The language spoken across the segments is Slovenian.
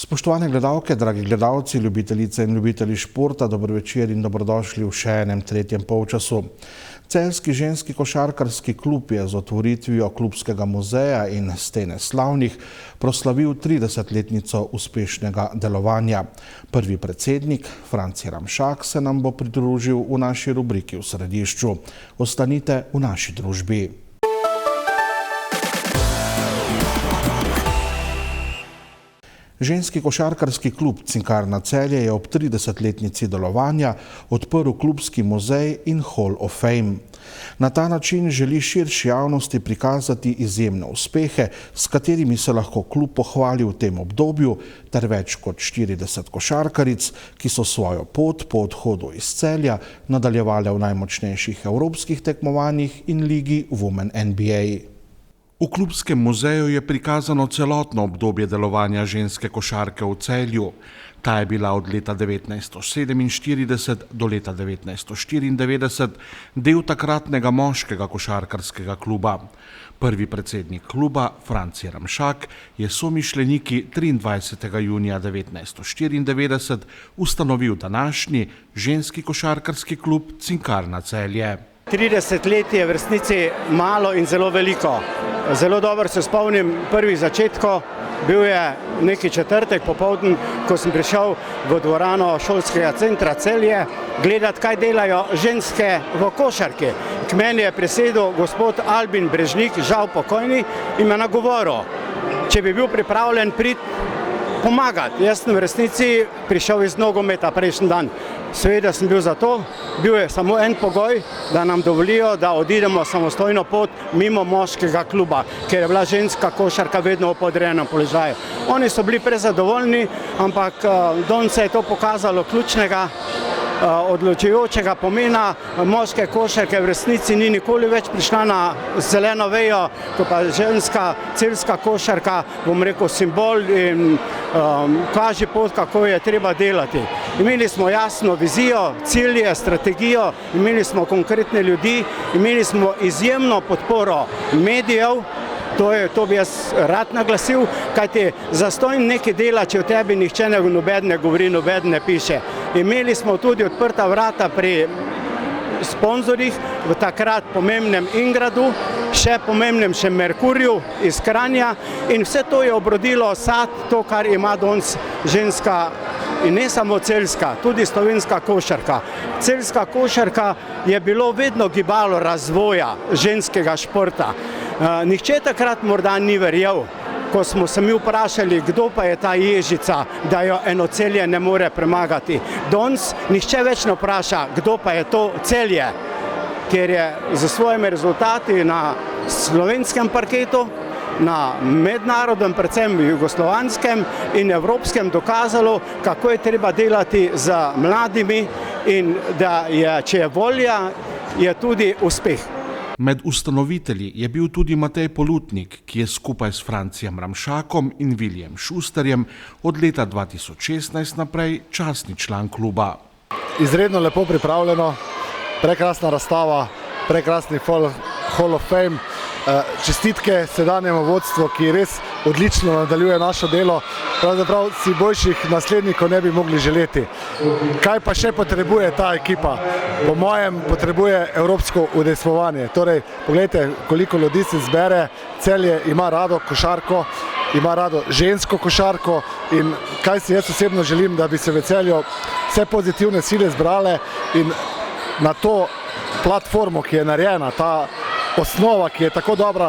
Spoštovane gledalke, dragi gledalci, ljubitelice in ljubitelji športa, dobro večer in dobrodošli v še enem tretjem polčasu. Celjski ženski košarkarski klub je z otvoritvijo klubskega muzeja in stene slavnih proslavil 30-letnico uspešnega delovanja. Prvi predsednik, Franci Ramšak, se nam bo pridružil v naši rubriki v središču. Ostanite v naši družbi. Ženski košarkarski klub Cinkarna Celje je ob 30-letnici delovanja odprl klubski muzej in Hall of Fame. Na ta način želi širši javnosti prikazati izjemne uspehe, s katerimi se lahko klub pohvali v tem obdobju, ter več kot 40 košarkaric, ki so svojo pot po odhodu iz Celja nadaljevale v najmočnejših evropskih tekmovanjih in ligi Women NBA. V klubskem muzeju je prikazano celotno obdobje delovanja ženske košarke v Celju. Ta je bila od leta 1947 do leta 1994 del takratnega moškega košarkarskega kluba. Prvi predsednik kluba, Franci Ramšak, je somišljeniki 23. junija 1994 ustanovil današnji ženski košarkarski klub Cinkarna Celje. 30 let je v resnici malo in zelo veliko. Zelo dobro se spomnim prvih začetkov, bil je neki četrtek popoldan, ko sem prišel v dvorano šolskega centra Celje gledati, kaj delajo ženske v košarki. K meni je prisedel gospod Albin Brežnik, žal pokojni, in me nagovoril, če bi bil pripravljen priti pomagati. Jaz sem v resnici prišel iz nogometa prejšnji dan. Seveda sem bil za to, bil je samo en pogoj, da nam dovolijo, da odidemo samostojno pot mimo moškega kluba, ker je bila ženska košarka vedno v podrejenem položaju. Oni so bili prezadovoljni, ampak danes se je to pokazalo ključnega, odločujočega pomena. Moške košarke v resnici ni nikoli več prišla na zeleno vejo, ko pa ženska celjska košarka, bom rekel, simbol in kaže pot, kako je treba delati. Imeli smo jasno vizijo, cilje, strategijo, imeli smo konkretne ljudi, imeli smo izjemno podporo medijev. To bi jaz rad naglasil, kajti zastonj nekaj dela, če o tebi nihče nobeden ne govori, nobeden ne piše. Imeli smo tudi odprta vrata pri sponzorjih, v takrat pomembnem Ingradu, še pomembnem še Merkurju iz Kranja, in vse to je obrodilo sad, to, kar ima danes ženska in ne samo celjska, tudi slovenska košarka. Celjska košarka je bilo vedno gibalo razvoja ženskega športa. Nihče takrat morda ni verjel, ko smo se mi vprašali, kdo pa je ta Ježica, da jo eno Celje ne more premagati. Danes nihče več ne vpraša, kdo pa je to Celje, ker je z svojimi rezultati na slovenskem parketu, na mednarodnem, predvsem jugoslovanskem in evropskem dokazalo, kako je treba delati z mladimi in da je, če je volja, je tudi uspeh. Med ustanovitelji je bil tudi Matej Polutnik, ki je skupaj s Francijem Ramšakom in Viljem Šusterjem od leta 2016 naprej častni član kluba. Izredno lepo pripravljeno, prekrasna razstava, prekrasni Hall of Fame. Čestitke sedanjemu vodstvu, ki res odlično nadaljuje našo delo. Pravzaprav si boljših naslednikov ne bi mogli želeti. Kaj pa še potrebuje ta ekipa? Po mojem potrebuje evropsko udejstvovanje. Torej, pogledajte, koliko ljudi se zbere. Celje ima rado košarko, ima rado žensko košarko in kaj si jaz osebno želim, da bi se v Celju vse pozitivne sile zbrale in na to platformo, ki je narejena, ta osnova, ki je tako dobra,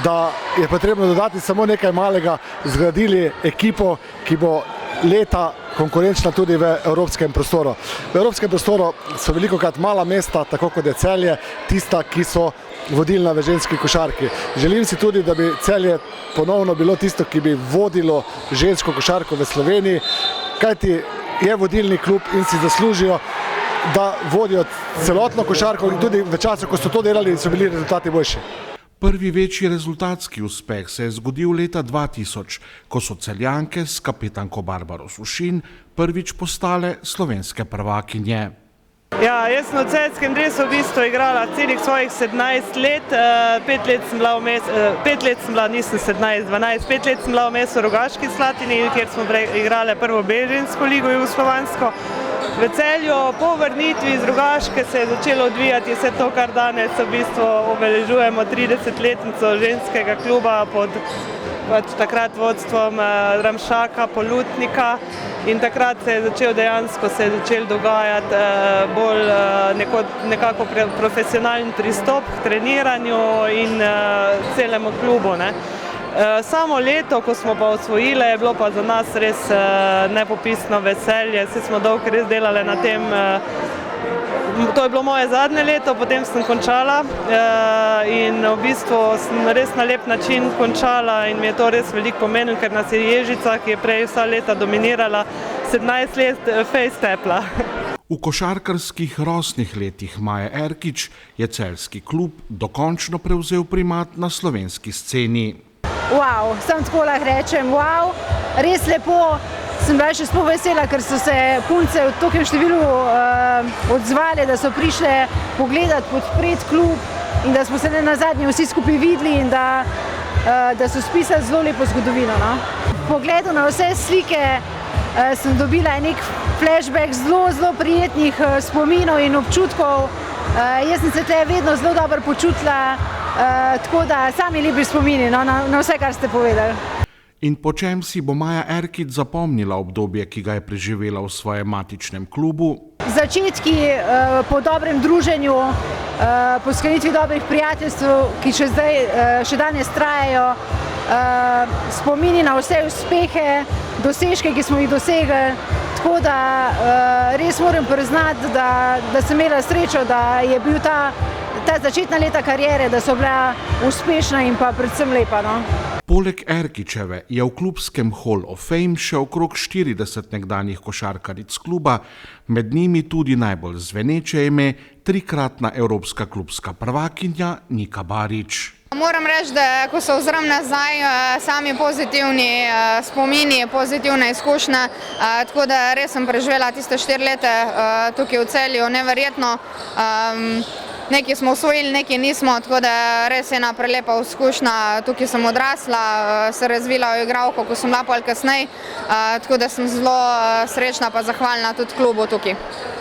da je potrebno dodati samo nekaj malega, zgradili ekipo, ki bo leta konkurenčna tudi v evropskem prostoru. V evropskem prostoru so velikokrat mala mesta, tako kot je Celje, tista, ki so vodilna v ženski košarki. Želim si tudi, da bi Celje ponovno bilo tisto, ki bi vodilo žensko košarko v Sloveniji, kajti je vodilni klub in si zaslužijo, da vodijo celotno košarko in tudi v času, ko so to delali, so bili rezultati boljši. Prvi večji rezultatski uspeh se je zgodil leta 2000, ko so Celjanke s kapetanko Barbaro Sušin prvič postale slovenske prvakinje. Ja, jaz sem v celjskem dresu v bistvu igrala celih svojih 17 let, 5 let sem bila vmes, 5 let sem bila, nisem 17, 12, 5 let sem bila vmes v Rogaški Slatini, kjer smo igrali prvo belgijsko ligo jugoslovansko. V Celju po vrnitvi iz Rogaške se je začelo odvijati vse to, kar danes v bistvu obeležujemo 30-letnico ženskega kluba pod takrat vodstvom Ramšaka, Polutnika, in takrat se je začel dogajati bolj nekako profesionalen pristop k treniranju in celemu klubu, ne. Samo leto, ko smo pa osvojili, je bilo pa za nas res nepopisno veselje, saj smo dolgo res delali na tem. To je bilo moje zadnje leto, potem sem končala in v bistvu sem res na lep način končala in mi je to res veliko pomenilo, ker nas je Ježica, ki je prej vsa leta dominirala, 17 let fejst tepla. V košarkarskih rosnih letih Maje Erkić je celjski klub dokončno prevzel primat na slovenski sceni. Wow, sam tako lahko rečem, wow, res lepo. Sem bila še sploh vesela, ker so se punce v tokem številu odzvali, da so prišle pogledati, podpreti klub in da smo se nazadnje vsi skupaj videli in da so spisali zelo lepo zgodovino. No? Po pogledu na vse slike sem dobila nek flashback zelo prijetnih spominov in občutkov. Jaz sem se tle vedno zelo dobro počutila, tako da sami lepi spomini na vse, kar ste povedali. In po čem si bo Maja Erkić zapomnila obdobje, ki ga je preživela v svojem matičnem klubu? Začetki po dobrem druženju, po sklenitvi dobrih prijateljstv, ki še danes trajajo, spomini na vse uspehe, dosežke, ki smo jih dosegli. Tako da res moram priznati, da sem imela srečo, da je bil ta začetna leta kariere, da so bila uspešna in pa predvsem lepa. No? Poleg Erkićeve je v klubskem Hall of Fame še okrog 40 nekdanjih košarkaric kluba, med njimi tudi najbolj zveneče ime, trikratna evropska klubska prvakinja Nika Barić. Moram reči, da ko se ozrem nazaj, sami pozitivni spomini, pozitivna izkušnja, tako da res sem preživela tiste 4 leta tukaj v Celju, neverjetno. Nekaj smo osvojili, nekaj nismo, tako da res je ena prelepa izkušnja. Tukaj sem odrasla, se razvila v igralko, ko sem bila pol kasneje, tako da sem zelo srečna pa zahvalna tudi klubu tukaj.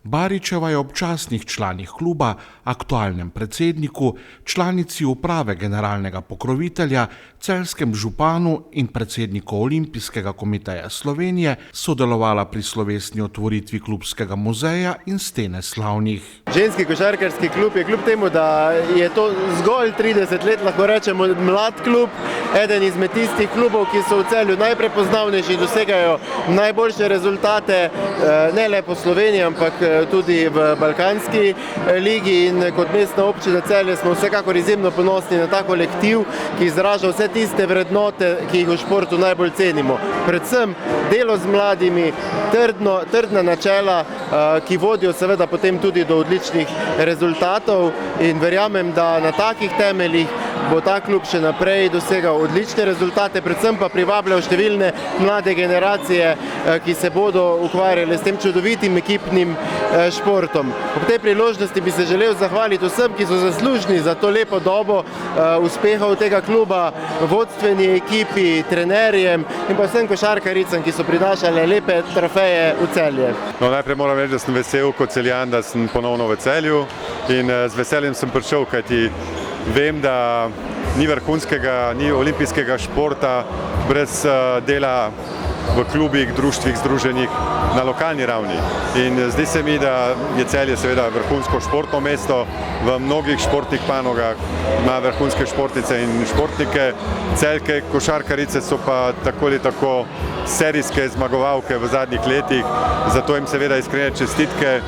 Barićeva je ob častnih članih kluba, aktualnem predsedniku, članici uprave generalnega pokrovitelja, celjskem županu in predsedniku Olimpijskega komiteja Slovenije sodelovala pri slovesni otvoritvi klubskega muzeja in stene slavnih. Ženski košarkarski klub je kljub temu, da je to zgolj 30 let, lahko rečemo, mlad klub, eden izmed tistih klubov, ki so v Celju najprepoznavnejši, dosegajo najboljše rezultate, ne le po Sloveniji, ampak tudi v Balkanski ligi, in kot mestna občina Celje smo vsekakor izjemno ponosni na ta kolektiv, ki izraža vse tiste vrednote, ki jih v športu najbolj cenimo. Predvsem delo z mladimi, trdna načela, ki vodijo seveda potem tudi do odličnih rezultatov, in verjamem, da na takih temeljih bo ta klub še naprej dosegal odlične rezultate, predvsem pa privabljal številne mlade generacije, ki se bodo ukvarjali s tem čudovitim ekipnim športom. Ob tej priložnosti bi se želel zahvaliti vsem, ki so zaslužni za to lepo dobo uspehov tega kluba, vodstveni ekipi, trenerjem in pa vsem košarkaricam, ki so prinašali lepe trofeje v Celje. No, najprej moram reči, da sem vesel kot Celjan, da sem ponovno v Celju, in z veseljem sem prišel, kajti vem, da ni vrhunskega, ni olimpijskega športa brez dela v klubih, društvih, združenjih na lokalni ravni. In zdi se mi, da je Celje seveda vrhunsko športno mesto, v mnogih športnih panogah ima vrhunske športnice in športnike. Celjke košarkarice so pa tako ali tako serijske zmagovalke v zadnjih letih, zato jim seveda iskrene čestitke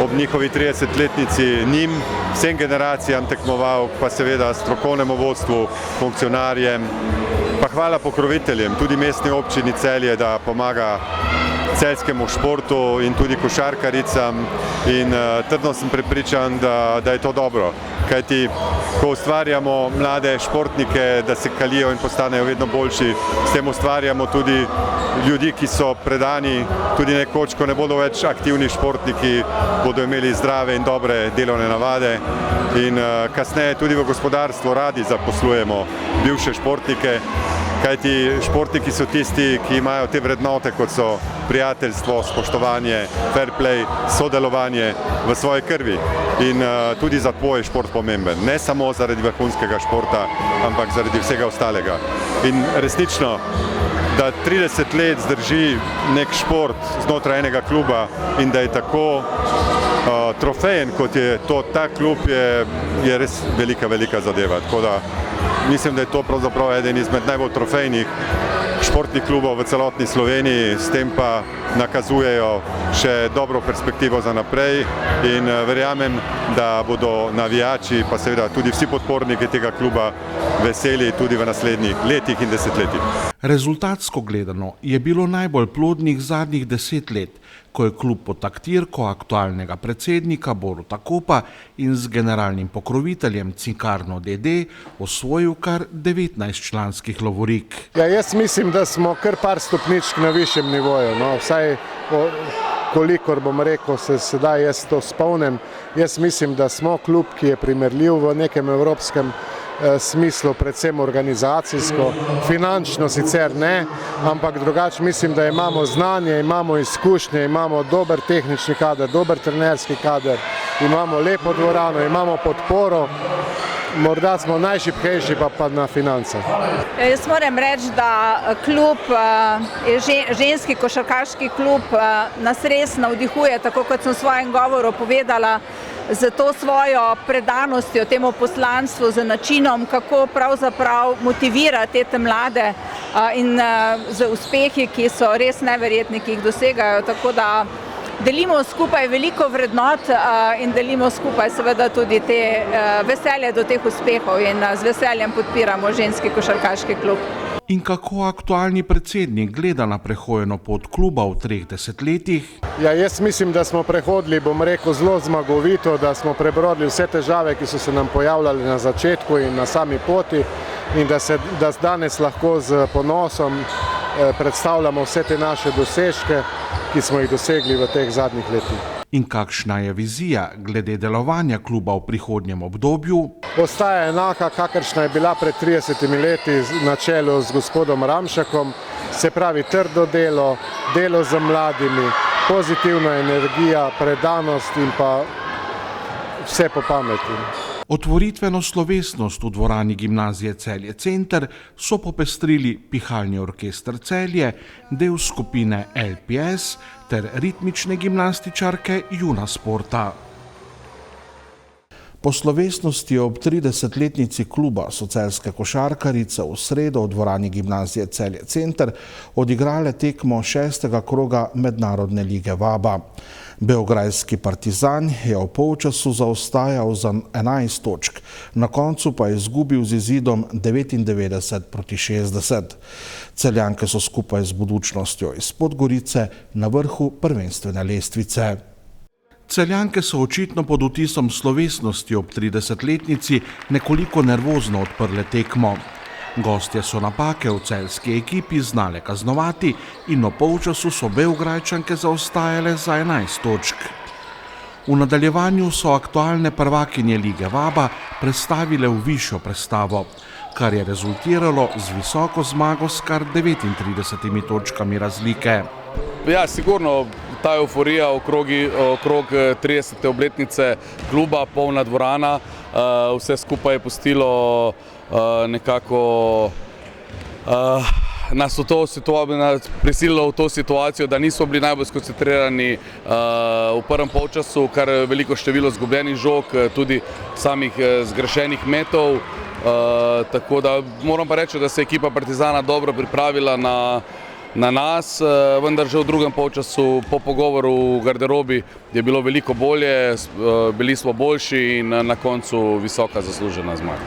ob njihovi 30-letnici njim, vsem generacijam tekmovalk, pa seveda strokovnemu vodstvu, funkcionarjem, pa hvala pokroviteljem, tudi mestni občini Celje, da pomaga celjskemu športu in tudi košarkaricam in trdno sem prepričan, da je to dobro. Kajti, ko ustvarjamo mlade športnike, da se kalijo in postanejo vedno boljši, s tem ustvarjamo tudi ljudi, ki so predani, tudi nekoč, ko ne bodo več aktivni športniki, bodo imeli zdrave in dobre delovne navade in kasneje tudi v gospodarstvu radi zaposlujemo bivše športnike, kajti športniki so tisti, ki imajo te vrednote, kot so prijateljstvo, spoštovanje, fair play, sodelovanje v svoji krvi in tudi za tvoj šport pomemben. Ne samo zaradi vrhunskega športa, ampak zaradi vsega ostalega. In resnično, da 30 let zdrži nek šport znotraj enega kluba in da je tako trofejen, kot je to ta klub, je res velika zadeva. Tako da mislim, da je to pravzaprav eden izmed najbolj trofejnih športnih klubov v celotni Sloveniji, s tem pa nakazujejo še dobro perspektivo za naprej in verjamem, da bodo navijači, pa seveda tudi vsi podporniki tega kluba veseli tudi v naslednjih letih in desetletjih. Rezultatsko gledano je bilo najbolj plodnih zadnjih 10 let, ko je klub pod taktirko aktualnega predsednika Boruta Kopa in z generalnim pokroviteljem Cinkarno d.d. osvojil kar 19 članskih lovorik. Ja, jaz mislim, da smo kar par stopničk na višjem nivoju, no, vsaj kolikor bom rekel, se sedaj jaz to spomnim. Jaz mislim, da smo klub, ki je primerljiv v nekem evropskem smislu, predvsem organizacijsko, finančno sicer ne, ampak drugače mislim, da imamo znanje, imamo izkušnje, imamo dober tehnični kader, dober trenerski kader, imamo lepo dvorano, imamo podporo, morda smo najšibkejši pa na financah. Jaz moram reči, da klub, ženski košarkaški klub nas res navdihuje, tako kot sem v svojem govoru povedala, z to svojo predanostjo temu poslanstvu, z načinom, kako pravzaprav motivirati te mlade in z uspehi, ki so res neverjetni, ki jih dosegajo. Tako da delimo skupaj veliko vrednot in delimo skupaj seveda tudi te veselje do teh uspehov in z veseljem podpiramo ženski košarkaški klub. In kako aktualni predsednik gleda na prehojeno pot kluba v 3 desetletjih? Ja, jaz mislim, da smo prehodili, bom rekel, zelo zmagovito, da smo prebrodili vse težave, ki so se nam pojavljale na začetku in na sami poti in da danes lahko z ponosom predstavljamo vse te naše dosežke, ki smo jih dosegli v teh zadnjih letih. In kakšna je vizija glede delovanja kluba v prihodnjem obdobju? Ostaja enaka, kakršna je bila pred 30 leti na čelu z gospodom Ramšakom, se pravi trdo delo, delo z mladimi, pozitivna energija, predanost in pa vse po pameti. Otvoritveno slovesnost v dvorani gimnazije Celje Center so popestrili pihalni orkester Celje, del skupine LPS ter ritmične gimnastičarke Juna Sporta. Po slovesnosti ob 30-letnici kluba so celjske košarkarice v sredo v dvorani gimnazije Celje Center odigrale tekmo 6. kroga Mednarodne lige VABA. Beograjski Partizan je v polčasu zaostajal za 11 točk, na koncu pa je izgubil z izidom 99-60. Celjanke so skupaj z Budućnostjo iz Podgorice na vrhu prvenstvene lestvice. Celjanke so očitno pod vtisom slovesnosti ob 30-letnici nekoliko nervozno odprle tekmo. Gostje so napake v celjski ekipi znale kaznovati in v polčasu so Beograjčanke zaostajale za 11 točk. V nadaljevanju so aktualne prvakinje lige VABA prestavile v višjo prestavo, kar je rezultiralo z visoko zmago s kar 39 točkami razlike. Ja, sigurno ta euforija okrog 30. obletnice kluba, polna dvorana, vse skupaj je pustilo nekako nas prisililo v to situacijo, da nismo bili najbolj skoncentrirani v prvem polčasu, kar veliko število izgubljenih žog, tudi samih zgrešenih metov. Tako da moram pa reči, da se je ekipa Partizana dobro pripravila na nas, vendar že v drugem polčasu po pogovoru v garderobi je bilo veliko bolje, bili smo boljši in na koncu visoka zaslužena zmaga.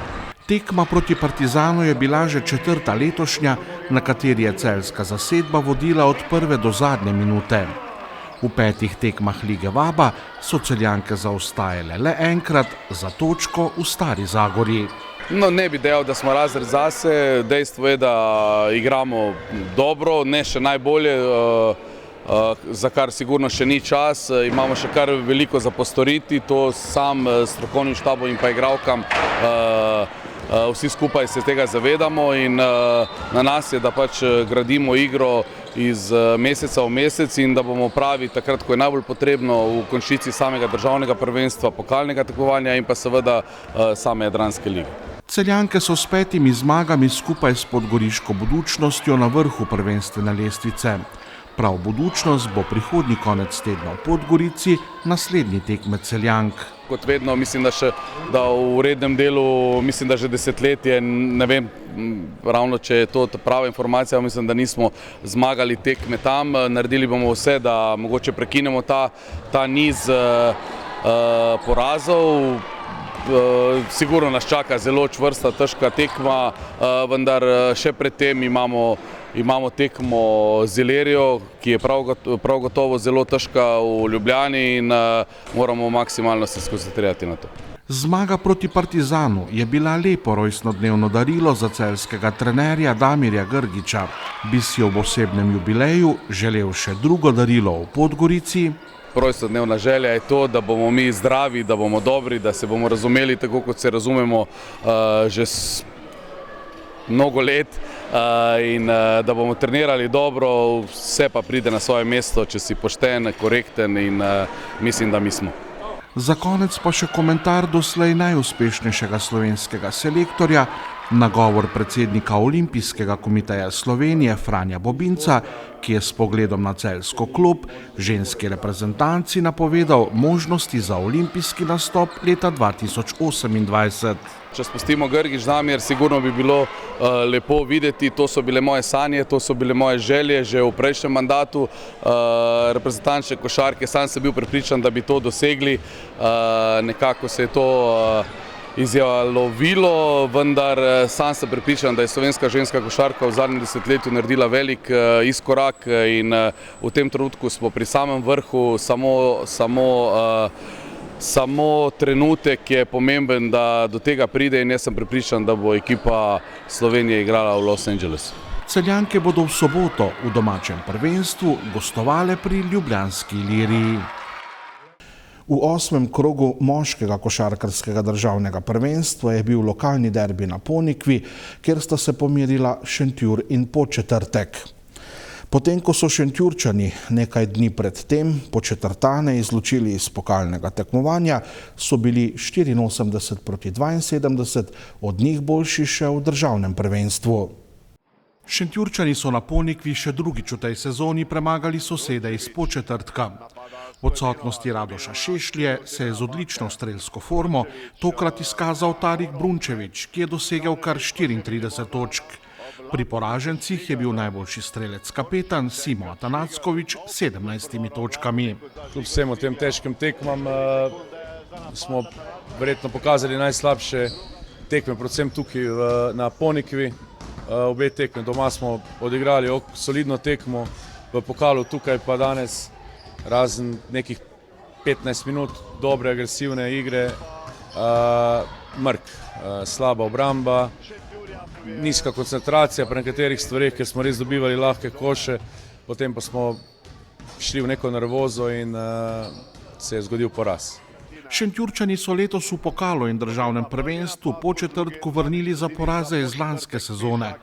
Tekma proti Partizanu je bila že četrta letošnja, na kateri je celjska zasedba vodila od prve do zadnje minute. V 5 tekmah Lige Vaba so Celjanke zaostajale le enkrat za točko v Stari Zagori. No, ne bi dejal, da smo razred zase, dejstvo je, da igramo dobro, ne še najbolje, za kar sigurno še ni čas, imamo še kar veliko za postoriti, to sam strokovnim štabom in pa igralkam vsi skupaj se tega zavedamo in na nas je, da pač gradimo igro iz meseca v mesec in da bomo pravi takrat, ko je najbolj potrebno v končnici samega državnega prvenstva, pokalnega tekmovanja in pa seveda same Jadranske lige. Celjanke so s 5 zmagami skupaj s podgoriško Budućnostjo na vrhu prvenstvene lestvice. Prav Budućnost bo prihodnji konec tedna v Podgorici naslednji tekmec Celjank. Kot vedno, mislim, da v rednem delu, mislim, da že desetletje, ne vem ravno, če je to prava informacija, mislim, da nismo zmagali tekme tam. Naredili bomo vse, da mogoče prekinemo ta niz porazov. Sigurno nas čaka zelo čvrsta, težka tekma, vendar še pred tem imamo tekmo z Ilerijo, ki je prav gotovo zelo težka v Ljubljani in moramo maksimalno se skoncentrirati na to. Zmaga proti Partizanu je bila lepo rojstnodnevno darilo za celjskega trenerja Damirja Grgiča. Bi si ob osebnem jubileju želel še drugo darilo v Podgorici? Rojstnodnevna želja je to, da bomo mi zdravi, da bomo dobri, da se bomo razumeli tako, kot se razumemo že mnogo let in da bomo trenirali dobro, vse pa pride na svoje mesto, če si pošten, korekten in mislim, da mi smo. Za konec pa še komentar doslej najuspešnejšega slovenskega selektorja, nagovor predsednika Olimpijskega komiteja Slovenije Franja Bobinca, ki je s pogledom na celjsko klop ženski reprezentanci napovedal možnosti za olimpijski nastop leta 2028. Če spustimo Grgič Damir, sigurno bi bilo lepo videti, to so bile moje sanje, to so bile moje želje že v prejšnjem mandatu reprezentančne košarke, sam sem bil prepričan, da bi to dosegli, nekako se je to izjalovilo, vendar sam sem prepričan, da je slovenska ženska košarka v zadnjem desetletju naredila velik izkorak in v tem trenutku smo pri samem vrhu, samo trenutek je pomemben, da do tega pride in jaz sem prepričan, da bo ekipa Slovenije igrala v Los Angelesu. Celjanke bodo v soboto v domačem prvenstvu gostovale pri ljubljanski Iliriji. V 8. krogu moškega košarkarskega državnega prvenstva je bil lokalni derbi na Ponikvi, kjer sta se pomerila Šentjur in Podčetrtek. Potem, ko so Šentjurčani nekaj dni pred tem Podčetrtane izločili iz pokalnega tekmovanja, so bili 84 proti 72, od njih boljši še v državnem prvenstvu. Šentjurčani so na Ponikvi še drugič v tej sezoni premagali sosede iz Podčetrtka. V odsotnosti Radoša Šešlje se je z odlično strelsko formo tokrat izkazal Tarik Brunčević, ki je dosegel kar 34 točk. Pri poražencih je bil najboljši strelec kapetan Simo Atanacković s 17 točkami. Kljub vsem tem težkim tekmam smo verjetno pokazali najslabše tekme, predvsem tukaj na Ponikvi. Obe tekme doma smo odigrali solidno tekmo, v pokalu tukaj pa danes razen nekih 15 minut dobre agresivne igre, mrk, slaba obramba, nizka koncentracija pri nekaterih stvarih, ker smo res dobivali lahke koše, potem pa smo šli v neko nervozo in se je zgodil poraz. Šentjurčani so letos v pokalu in državnem prvenstvu Podčetrtku vrnili za poraze iz lanske sezone,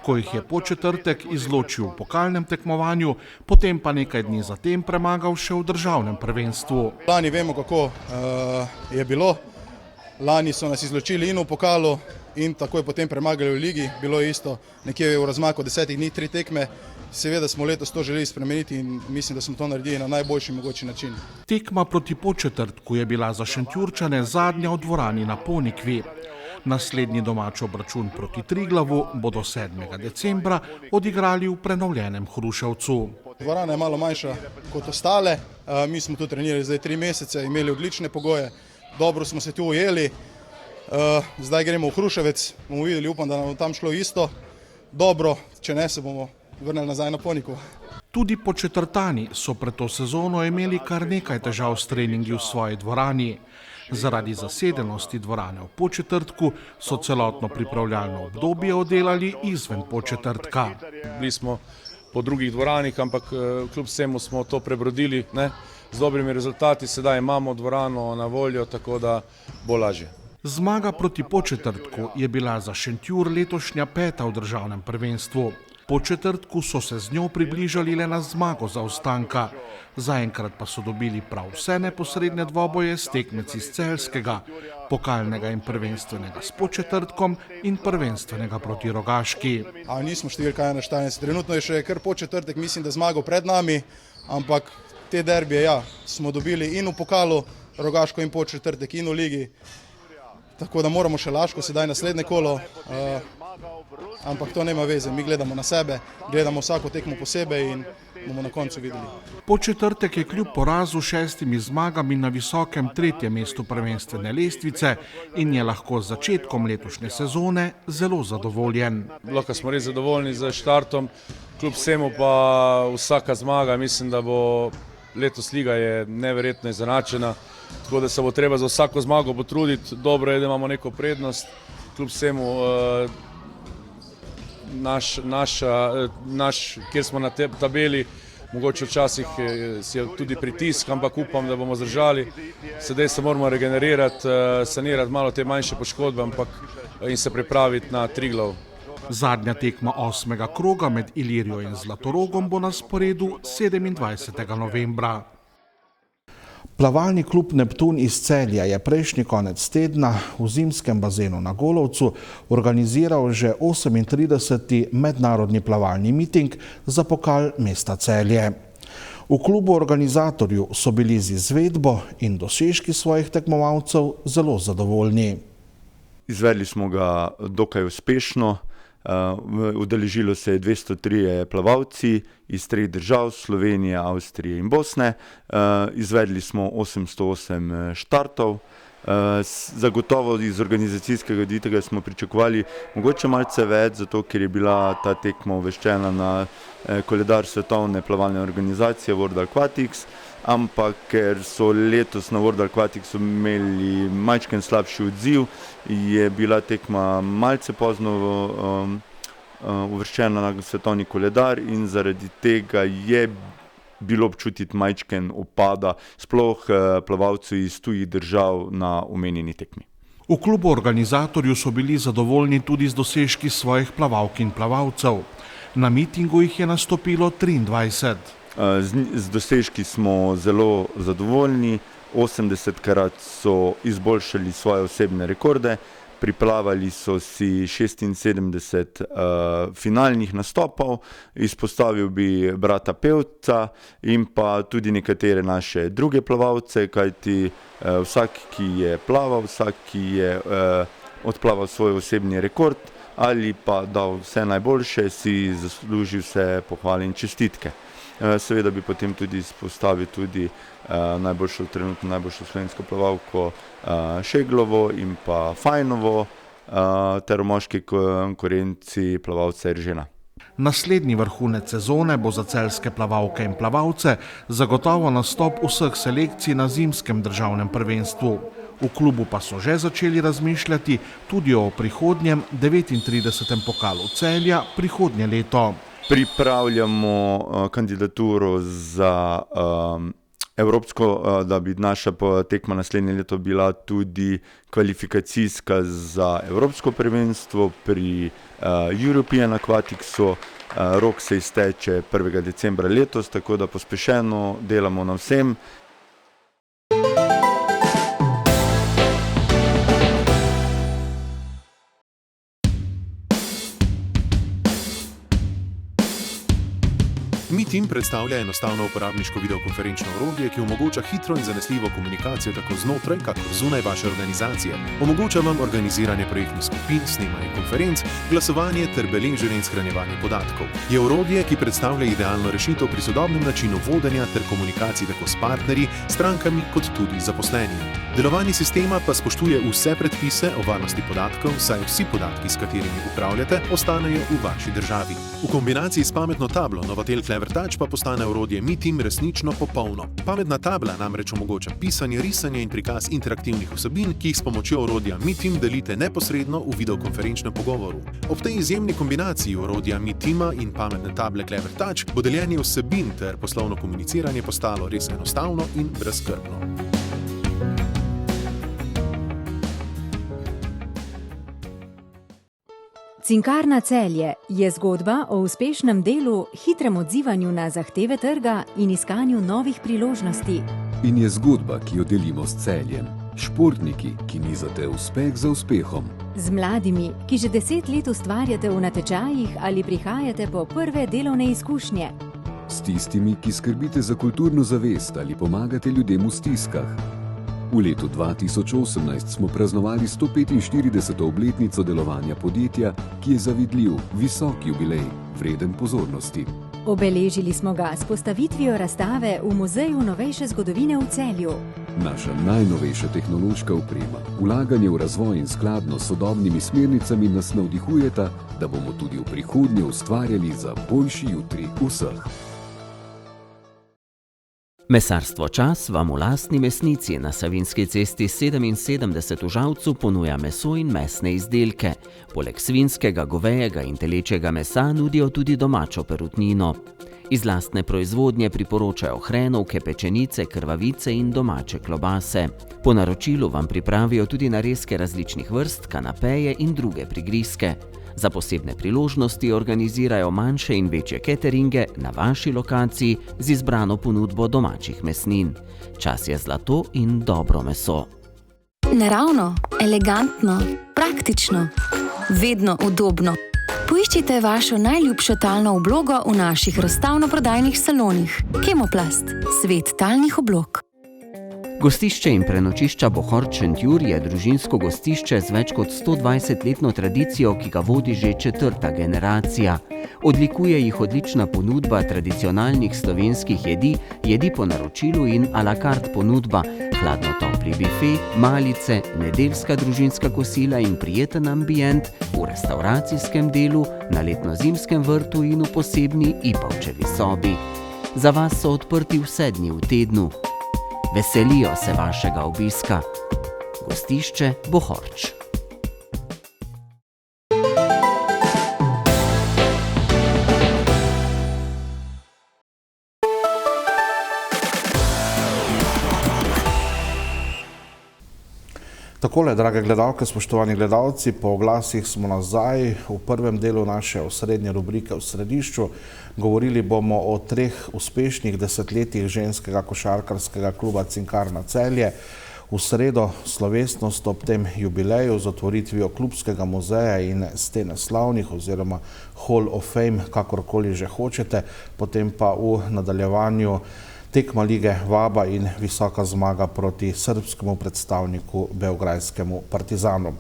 ko jih je Podčetrtek izločil v pokalnem tekmovanju, potem pa nekaj dni zatem premagal še v državnem prvenstvu. Lani vemo, kako je bilo. Lani so nas izločili in v pokalu in takoj potem premagali v ligi. Bilo je isto, nekje v razmaku 10 dni 3 tekme. Seveda smo letos to želeli spremeniti in mislim, da smo to naredili na najboljši mogoči način. Tekma proti Podčetrtku je bila za Šentjurčane zadnja v dvorani na Ponikvi. Naslednji domač obračun proti Triglavu bodo 7. decembra odigrali v prenovljenem Hruševcu. Dvorana je malo manjša kot ostale. Mi smo tu trenirali zdaj 3 mesece, imeli odlične pogoje, dobro smo se tu ujeli. Zdaj gremo v Hruševec, bomo videli, upam, da nam bo tam šlo isto. Dobro, če ne, se bomo vrnili nazaj na Ponikvo. Tudi Podčetrtani so pred to sezono imeli kar nekaj težav s treningi v svoji dvorani. Zaradi zasedenosti dvorane v Podčetrtku so celotno pripravljalno obdobje oddelali izven Podčetrtka. Bili smo po drugih dvoranih, ampak kljub vsemu smo to prebrodili, ne, z dobrimi rezultati. Sedaj imamo dvorano na voljo, tako da bo lažje. Zmaga proti Podčetrtku je bila za Šentjur letošnja 5. v državnem prvenstvu. Podčetrtku so se z njo približali le na zmago zaostanka. Zaenkrat pa so dobili prav vse neposredne dvoboje s tekmeci z Celjskega, pokalnega in prvenstvenega s Podčetrtkom in prvenstvenega proti Rogaški. Nismo številka 41, trenutno je še kar Podčetrtek, mislim, da zmago pred nami, ampak te derbije, smo dobili in v pokalu Rogaško in Podčetrtek in v ligi. Tako da moramo še Laško sedaj naslednje kolo, ampak to nema veze, mi gledamo na sebe, gledamo vsako tekmo posebej in bomo na koncu videli. Podčetrtek je kljub porazu 6 zmagami na visokem 3. mestu prvenstvene lestvice in je lahko z začetkom letošnje sezone zelo zadovoljen. Lahko smo res zadovoljni z štartom, kljub vsemu pa vsaka zmaga, mislim, da bo letos liga je neverjetno izenačena, tako da se bo treba za vsako zmago potruditi. Dobro je, da imamo neko prednost, kljub vsemu kjer smo na tabeli, mogoče včasih je tudi pritisk, ampak upam, da bomo zdržali. Sedaj se moramo regenerirati, sanirati malo te manjše poškodbe in se pripraviti na Triglav. Zadnja tekma 8. kroga med Ilirijo in Zlatorogom bo na sporedu 27. novembra. Plavalni klub Neptun iz Celja je prejšnji konec tedna v zimskem bazenu na Golovcu organiziral že 38. mednarodni plavalni miting za pokal mesta Celje. V klubu organizatorju so bili z izvedbo in dosežki svojih tekmovalcev zelo zadovoljni. Izvedli smo ga dokaj uspešno. Udeležilo se je 203 plavalci iz 3 držav, Slovenije, Avstrije in Bosne. Izvedli smo 808 štartov. Zagotovo iz organizacijskega vidika smo pričakovali mogoče malce več, zato ker je bila ta tekma uvrščena na koledar svetovne plavalne organizacije World Aquatics, ampak ker so letos na World Aquaticsu imeli majčken slabši odziv, je bila tekma malce pozno uvrščena na svetovni koledar in zaradi tega je bilo občutiti majčken upada sploh plavalcev iz tujih držav na omenjeni tekmi. V klubu organizatorju so bili zadovoljni tudi z dosežki svojih plavalk in plavalcev. Na mitingu jih je nastopilo 23. Z dosežki smo zelo zadovoljni, 80krat so izboljšali svoje osebne rekorde, priplavali so si 76 finalnih nastopov, izpostavil bi brata Pevca in pa tudi nekatere naše druge plavalce, kajti vsak, ki je plaval, vsak, ki je odplaval svoj osebni rekord ali pa dal vse najboljše, si zasluži vse pohvale in čestitke. Seveda bi potem tudi izpostavil tudi trenutno najboljšo slovensko plavalko Šeglovo in pa Fajnovo ter v moški konkurenci plavalca Eržena. Naslednji vrhunec sezone bo za celjske plavalke in plavalce zagotovo nastop vseh selekcij na zimskem državnem prvenstvu. V klubu pa so že začeli razmišljati tudi o prihodnjem 39. pokalu Celja prihodnje leto. Pripravljamo kandidaturo za evropsko, da bi naša tekma naslednje leto bila tudi kvalifikacijska za evropsko prvenstvo pri European Aquaticsu. Rok se izteče 1. decembra letos, tako da pospešeno delamo na vsem. MeTeam predstavlja enostavno uporabniško videokonferenčno orodje, ki omogoča hitro in zanesljivo komunikacijo tako znotraj, kakor zunaj vaše organizacije. Omogoča vam organiziranje projektnih skupin, snemanje konferenc, glasovanje ter beleženje in shranjevanje podatkov. Je orodje, ki predstavlja idealno rešitev pri sodobnem načinu vodenja ter komunikaciji tako s partnerji, strankami kot tudi zaposlenimi. Delovanje sistema pa spoštuje vse predpise o varnosti podatkov, saj vsi podatki, s katerimi upravljate, ostanejo v vaši državi. V kombinaciji s pametno tablo Novatel Clever Touch pa postane orodje MeTeam resnično popolno. Pametna tabla namreč omogoča pisanje, risanje in prikaz interaktivnih vsebin, ki jih s pomočjo orodja MeTeam delite neposredno v videokonferenčnem pogovoru. Ob tej izjemni kombinaciji orodja MeTeama in pametne table Clever Touch bo deljenje vsebin ter poslovno komuniciranje postalo res enostavno in brezskrbno. Cinkarna Celje je zgodba o uspešnem delu, hitrem odzivanju na zahteve trga in iskanju novih priložnosti. In je zgodba, ki jo delimo s Celjem. Športniki, ki nizate uspeh za uspehom. Z mladimi, ki že 10 let ustvarjate v natečajih ali prihajate po prve delovne izkušnje. S tistimi, ki skrbite za kulturno zavest ali pomagate ljudem v stiskah. V letu 2018 smo praznovali 145. obletnico delovanja podjetja, ki je zavidljiv, visok jubilej, vreden pozornosti. Obeležili smo ga s postavitvijo razstave v Muzeju novejše zgodovine v Celju. Naša najnovejša tehnološka oprema, vlaganje v razvoj in skladno s sodobnimi smernicami nas navdihujeta, da bomo tudi v prihodnje ustvarjali za boljši jutri vseh. Mesarstvo Čas vam v lastni mesnici na Savinjski cesti 77 v Žalcu ponuja meso in mesne izdelke. Poleg svinjskega, govejega in telečjega mesa nudijo tudi domačo perutnino. Iz lastne proizvodnje priporočajo hrenovke, pečenice, krvavice in domače klobase. Po naročilu vam pripravijo tudi narezke različnih vrst, kanapeje in druge prigrizke. Za posebne priložnosti organizirajo manjše in večje cateringe na vaši lokaciji z izbrano ponudbo domačih mesnin. Čas je zlato in dobro meso. Naravno, elegantno, praktično, vedno udobno. Poiščite vašo najljubšo talno oblogo v naših razstavno-prodajnih salonih. Kemoplast, svet talnih oblog. Gostišče in prenočišča Bohort Šentjur je družinsko gostišče z več kot 120-letno tradicijo, ki ga vodi že 4. generacija. Odlikuje jih odlična ponudba tradicionalnih slovenskih jedi, jedi po naročilu in à la carte ponudba, hladno-topli bife, malice, nedeljska družinska kosila in prijeten ambient v restavracijskem delu, na letno-zimskem vrtu in v posebni Ipavčevi sobi. Za vas so odprti vse dni v tednu. Veselijo se vašega obiska. Gostišče Bohorč. Takole, drage gledalke, spoštovani gledalci, po oglasih smo nazaj v prvem delu naše osrednje rubrike v središču. Govorili bomo o 3 uspešnih desetletjih ženskega košarkarskega kluba Cinkarna Celje. V sredo slovesnost ob tem jubileju z otvoritvijo klubskega muzeja in stene slavnih oziroma Hall of Fame, kakorkoli že hočete, potem pa v nadaljevanju tekma lige Vaba in visoka zmaga proti srbskemu predstavniku beograjskemu Partizanu.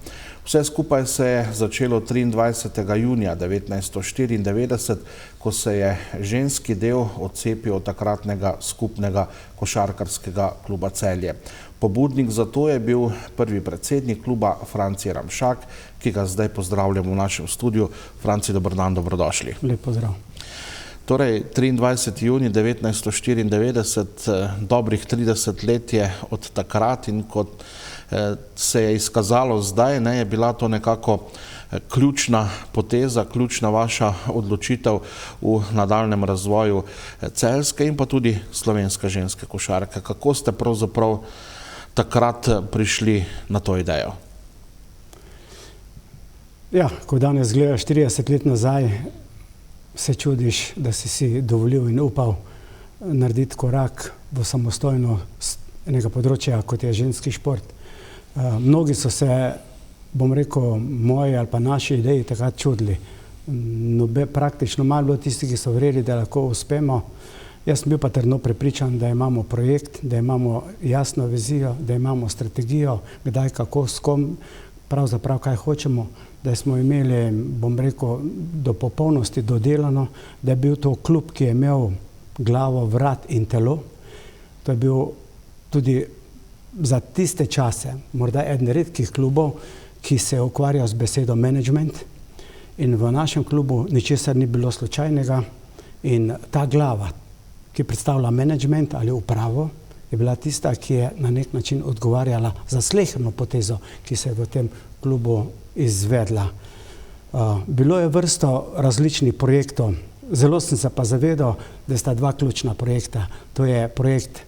Vse skupaj se je začelo 23. junija 1994, ko se je ženski del odcepil od takratnega skupnega košarkarskega kluba Celje. Pobudnik za to je bil prvi predsednik kluba Franci Ramšak, ki ga zdaj pozdravljamo v našem studiu. Franci, dober dan, dobrodošli. Lep pozdrav. Torej, 23. juni 1994, dobrih 30 let je od takrat in kot se je izkazalo zdaj, je bila to nekako ključna poteza, ključna vaša odločitev v nadaljnem razvoju celjske in pa tudi slovenske ženske košarke. Kako ste pravzaprav takrat prišli na to idejo? Ja, ko danes gledaš 40 let nazaj, se čudiš, da si dovolil in upal narediti korak v samostojnost enega področja, kot je ženski šport. Mnogi so se, bom rekel, moji ali pa naši ideji takrat čudili. Praktično malo bilo tisti, ki so verjeli, da lahko uspemo. Jaz sem bil pa trdno prepričan, da imamo projekt, da imamo jasno vizijo, da imamo strategijo, kdaj, kako, s kom, pravzaprav kaj hočemo, da smo imeli, bom rekel, do popolnosti dodelano, da je bil to klub, ki je imel glavo, vrat in telo. To je bil tudi za tiste čase morda eden redkih klubov, ki se je ukvarjal z besedo management, in v našem klubu ničesar ni bilo slučajnega in ta glava, ki predstavlja management ali upravo, je bila tista, ki je na nek način odgovarjala za sleherno potezo, ki se je v tem klubu izvedla. Bilo je vrsto različnih projektov. Zelo sem se pa zavedal, da sta dva ključna projekta. To je projekt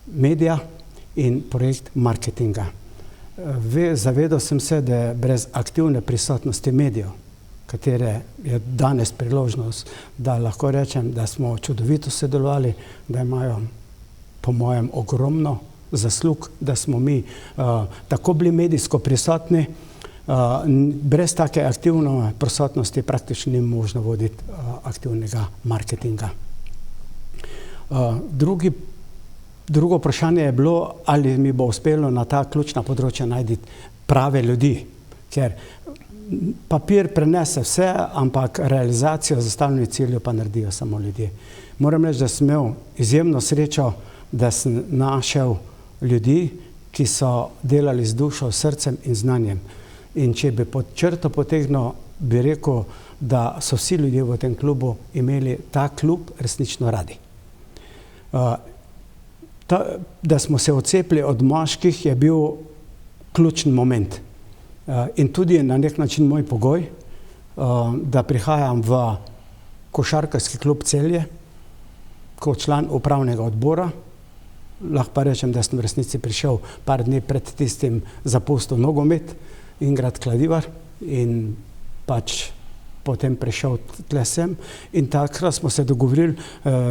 medija in projekt marketinga. Zavedal sem se, da je brez aktivne prisotnosti medijev, katere je danes priložnost, da lahko rečem, da smo čudovito sodelovali, da imajo po mojem ogromno zaslug, da smo mi tako bili medijsko prisotni. Brez take aktivne prisotnosti praktično ni možno voditi aktivnega marketinga. Drugo vprašanje je bilo, ali mi bo uspelo na ta ključna področja najti prave ljudi, ker papir prenese vse, ampak realizacijo zastavljenih ciljev pa naredijo samo ljudje. Moram reči, da sem imel izjemno srečo, da sem našel ljudi, ki so delali z dušo, srcem in znanjem. In če bi pod črto potegnil, bi rekel, da so vsi ljudje v tem klubu imeli ta klub resnično radi. Da smo se odcepili od moških, je bil ključni moment. In tudi na nek način moj pogoj, da prihajam v košarkarski klub Celje kot član upravnega odbora. Lahko pa rečem, da sem v resnici prišel par dni pred tistim zapustil nogomet in grad Kladivar in pač potem prišel tle sem. In takrat smo se dogovorili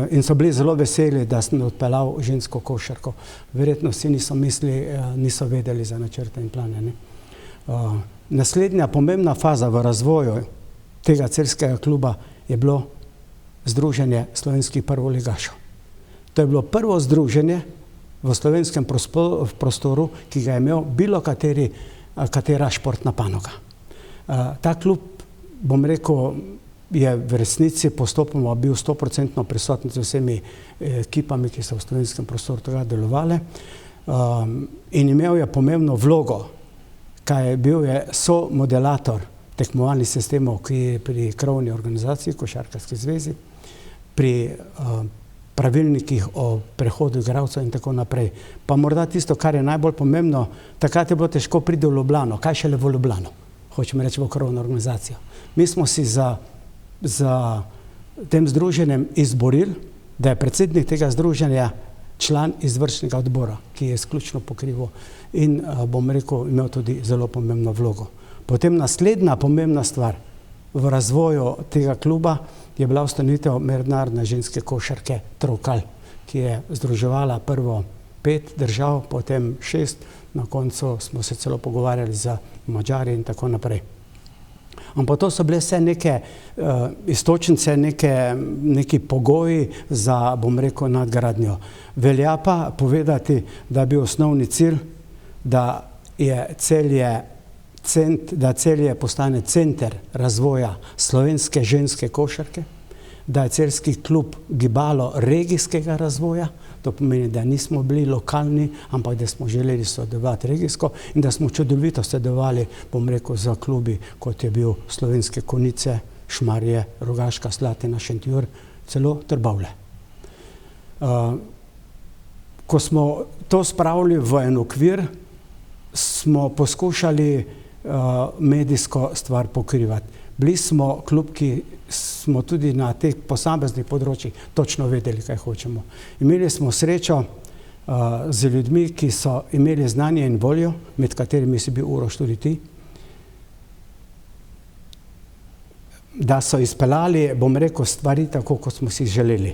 in so bili zelo veseli, da sem odpeljal žensko košarko. Verjetno vsi niso vedeli za načrte in plane. Naslednja pomembna faza v razvoju tega celjskega kluba je bilo združenje slovenskih prvoligašev. To je bilo prvo združenje v slovenskem prostoru, ki ga je imel katera športna panoga. Ta klub, bom rekel, je v resnici postopoma bil 100% prisoten z vsemi ekipami, ki so v slovenskem prostoru tega delovali, in imel je pomembno vlogo, kaj bil je somodelator tekmovalnih sistemov pri krovni organizaciji, Košarkarski zvezi, pri pravilnikih o prehodu igralcev in tako naprej. Pa morda tisto, kar je najbolj pomembno, takrat je bilo težko priti v Ljubljano, kaj šele v Ljubljano, hočem reči v krovno organizacijo. Mi smo si za tem združenjem izborili, da je predsednik tega združenja član izvršnega odbora, ki je izključno pokrival in, bom rekel, imel tudi zelo pomembno vlogo. Potem naslednja pomembna stvar v razvoju tega kluba je bila ustanovitev mednarodne ženske košarke Trokal, ki je združevala prvo 5 držav, potem 6, na koncu smo se celo pogovarjali za Madžari in tako naprej. Ampak to so bile vse neke istočnice, neki pogoji za, bom rekel, nadgradnjo. Velja pa povedati, da je bil osnovni cilj, da Celje postane center razvoja slovenske ženske košarke, da je celjski klub gibalo regijskega razvoja, to pomeni, da nismo bili lokalni, ampak da smo želeli sodelovati regijsko in da smo čudovito sodelovali, bom rekel, za klubi, kot je bil Slovenske Konjice, Šmarje, Rogaška Slatina, Šentjur, celo Trbovlje. Ko smo to spravili v en okvir, smo poskušali medijsko stvar pokrivati. Bili smo klub, ki smo tudi na teh posameznih področjih točno vedeli, kaj hočemo. Imeli smo srečo z ljudmi, ki so imeli znanje in voljo, med katerimi si bil Uroš tudi ti, da so izpeljali, bom rekel, stvari tako, kot smo si želeli.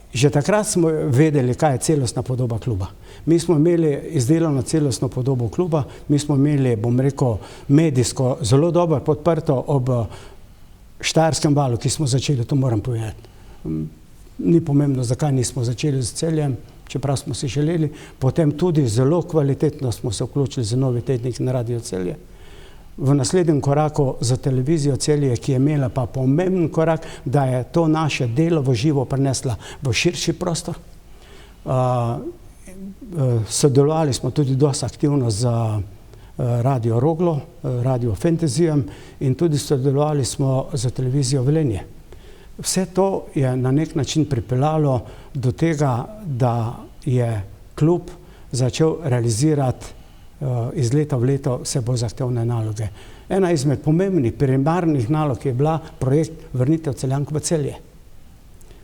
Že takrat smo vedeli, kaj je celostna podoba kluba. Mi smo imeli izdelano celostno podobo kluba, mi smo imeli, bom rekel, medijsko zelo dobro podprto ob Štajerskem valu, ki smo začeli, to moram povedati. Ni pomembno, zakaj nismo začeli z Celjem, čeprav smo si želeli. Potem tudi zelo kvalitetno smo se vključili z novi tednik na Radio Celje. V naslednjem koraku za televizijo Celje, ki je imela pa pomemben korak, da je to naše delo v živo prinesla v širši prostor. Sodelovali smo tudi dosti aktivno z Radio Roglo, Radio Fantasyjem in tudi sodelovali smo z televizijo Velenje. Vse to je na nek način pripeljalo do tega, da je klub začel realizirati iz leta v leto vse bolj zahtevne naloge. Ena izmed pomembnih primarnih nalog je bila projekt Vrnitev Celjank v Celje.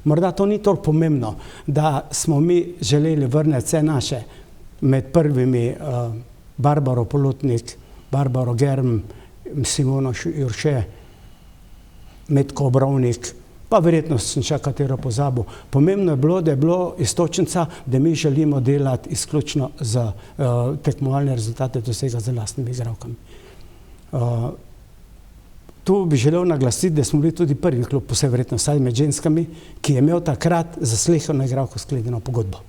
Morda to ni toliko pomembno, da smo mi želeli vrniti vse naše, med prvimi Barbaro Polutnik, Barbaro Germ, Simono Jurše, Metko Obrovnik, pa verjetno sem še katero pozabil. Pomembno je bilo, da je bilo istočnica, da mi želimo delati izključno za tekmovalne rezultate dosega z lastnimi igralkami. Tu bi želel naglasiti, da smo bili tudi prvi klub, vse verjetno vsaj med ženskami, ki je imel takrat za sleherno igralko sklenjeno pogodbo.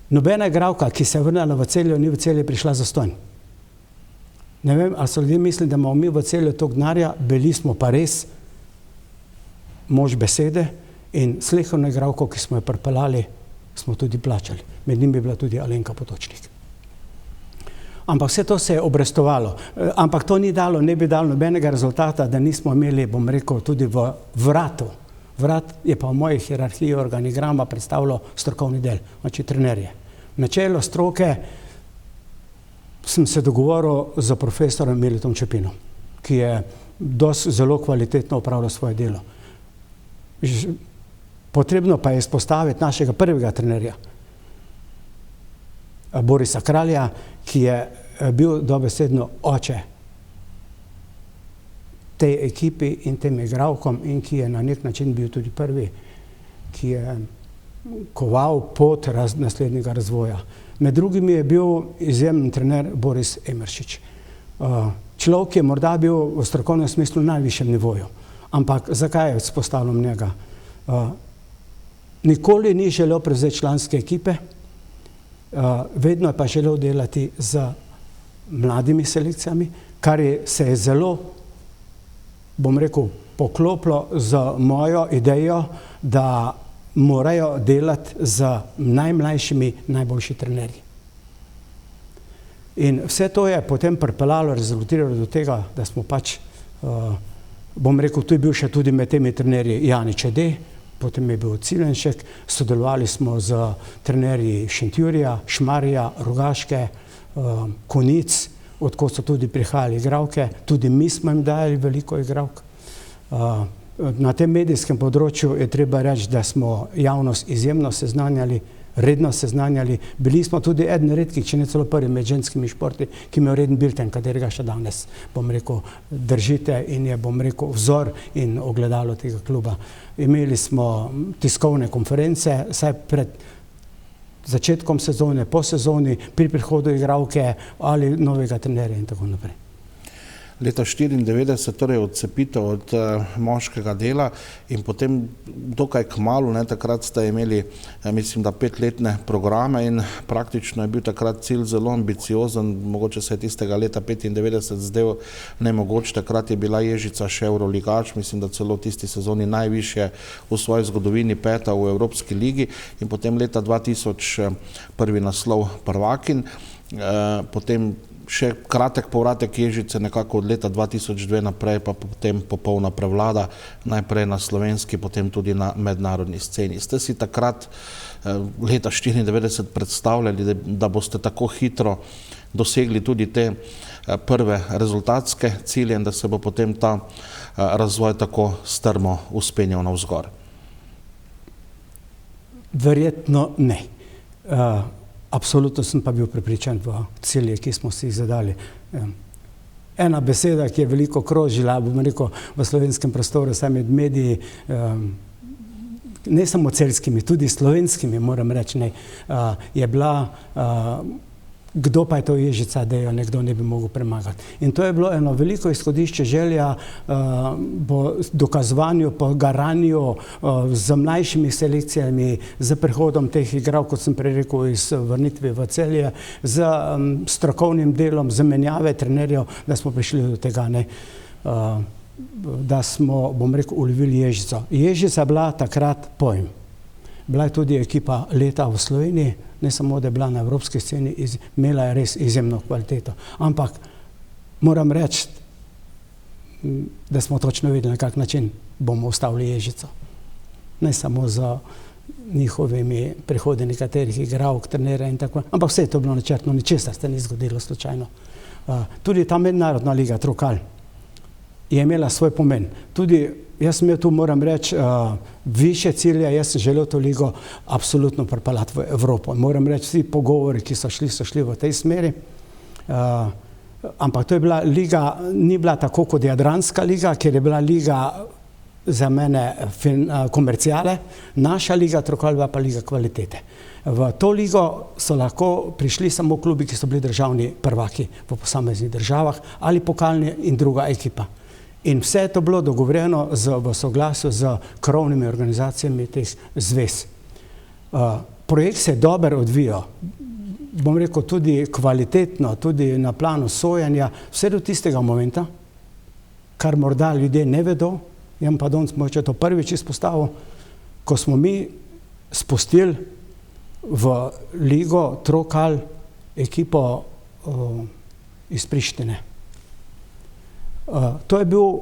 Nobena igralka, ki se je vrnila v Celje, ni v Celje prišla zastonj. Ne vem, ali so ljudje mislili, da imamo mi v Celju toliko denarja, bili smo pa res mož besede in sleherno igralko, ki smo jo pripeljali, smo tudi plačali. Med njimi je bila tudi Alenka Potočnik. Ampak vse to se je obrestovalo. Ampak to ni dalo, ne bi dalo nobenega rezultata, da nismo imeli, bom rekel, tudi v vratu. Vrat je pa v moji hierarhiji organigrama predstavljal strokovni del, znači trenerje. Na čelo stroke sem se dogovoril z profesorom Miletom Čepinom, ki je zelo kvalitetno opravljal svoje delo. Potrebno pa je izpostaviti našega prvega trenerja, Borisa Kralja, ki je bil dobesedno oče tej ekipi in tem igralkom in ki je na nek način bil tudi prvi, ki je koval pot naslednjega razvoja. Med drugimi je bil izjemen trener Boris Emeršič. Človek je morda bil v strokovnem smislu na najvišjem nivoju, ampak zakaj izpostavljam njega? Nikoli ni želel prevzeti članske ekipe, vedno je pa želel delati z mladimi selekcijami, kar se je zelo, bom rekel, poklopilo z mojo idejo, da morajo delati z najmlajšimi najboljši trenerji. In vse to je potem pripeljalo, rezultiralo do tega, da smo pač, bom rekel, tu je bil še tudi med temi trenerji Jani Čede, potem je bil Cilenšek, sodelovali smo z trenerji Šentjurja, Šmarja, Rogaške, Konic, odkot so tudi prihajali igralke, tudi mi smo jim dajali veliko igralk. Na tem medijskem področju je treba reči, da smo javnost izjemno seznanjali, redno seznanjali. Bili smo tudi eden redkih, če ne celo prvi med ženskimi športi, ki ima reden bilten, katerega še danes, bom rekel, držite in je, bom rekel, vzor in ogledalo tega kluba. Imeli smo tiskovne konference, saj pred začetkom sezone, po sezoni, pri prihodu igralke ali novega trenerja in tako naprej. Leta 1994, torej odcepitev od moškega dela in potem dokaj kmalu, takrat ste imeli, mislim, da 5-letne programe in praktično je bil takrat cilj zelo ambiciozen, mogoče se je tistega leta 1995 zdel nemogoč, takrat je bila Ježica še euroligač, mislim, da celo v tisti sezoni najvišje v svoji zgodovini, 5. v Evropski ligi in potem leta 2000 prvi naslov prvakin, potem še kratek povratek Ježice nekako od leta 2002 naprej, pa potem popolna prevlada, najprej na slovenski, potem tudi na mednarodni sceni. Ste si takrat leta 1994 predstavljali, da boste tako hitro dosegli tudi te prve rezultatske cilje in da se bo potem ta razvoj tako strmo vzpenjal navzgor? Verjetno ne. Absolutno sem pa bil prepričan v cilje, ki smo si jih zadali. Ena beseda, ki je veliko krožila, bom rekel, v slovenskem prostoru, saj med mediji, ne samo celjskimi, tudi slovenskimi, moram reči, je bila kdo pa je to Ježica, da jo nekdo ne bi mogel premagati. In to je bilo eno veliko izhodišče, želja po dokazovanju, po garanju z mlajšimi selekcijami, z prihodom teh igralk, kot sem prej rekel, iz vrnitve v Celje, z strokovnim delom, z menjave trenerjev, da smo prišli do tega, da smo, bom rekel, ulovili Ježico. Ježica je bila takrat pojem. Bila je tudi ekipa leta v Sloveniji, ne samo, da je bila na evropski sceni, imela je res izjemno kvaliteto. Ampak moram reči, da smo točno videli, na kak način bomo ustavili Ježico. Ne samo za njihovimi prihodi nekaterih igralk, trenera in tako. Ampak vse je to bilo načrtno, ničesar se ni zgodilo slučajno. Tudi ta mednarodna liga Trokal je imela svoj pomen. Tudi jaz sem imel tu, moram reči, više cilje, jaz sem želel to ligo absolutno pripeljati v Evropo. Moram reči, vsi pogovori, ki so šli v tej smeri. Ampak to je bila liga, ni bila tako kot Jadranska liga, ker je bila liga za mene komercijale, naša liga Trokal pa liga kvalitete. V to ligo so lahko prišli samo klubi, ki so bili državni prvaki v posameznih državah ali pokalni in druga ekipa. In vse je to bilo dogovorjeno v soglasju z krovnimi organizacijami teh zvez. Projekt se je dobro odvijal, bom rekel tudi kvalitetno, tudi na planu sojenja, vse do tistega momenta, kar morda ljudje ne vedo, jaz pa danes mogoče to prvič izpostavil, ko smo mi spustili v ligo Trokal ekipo iz Prištine. To je bil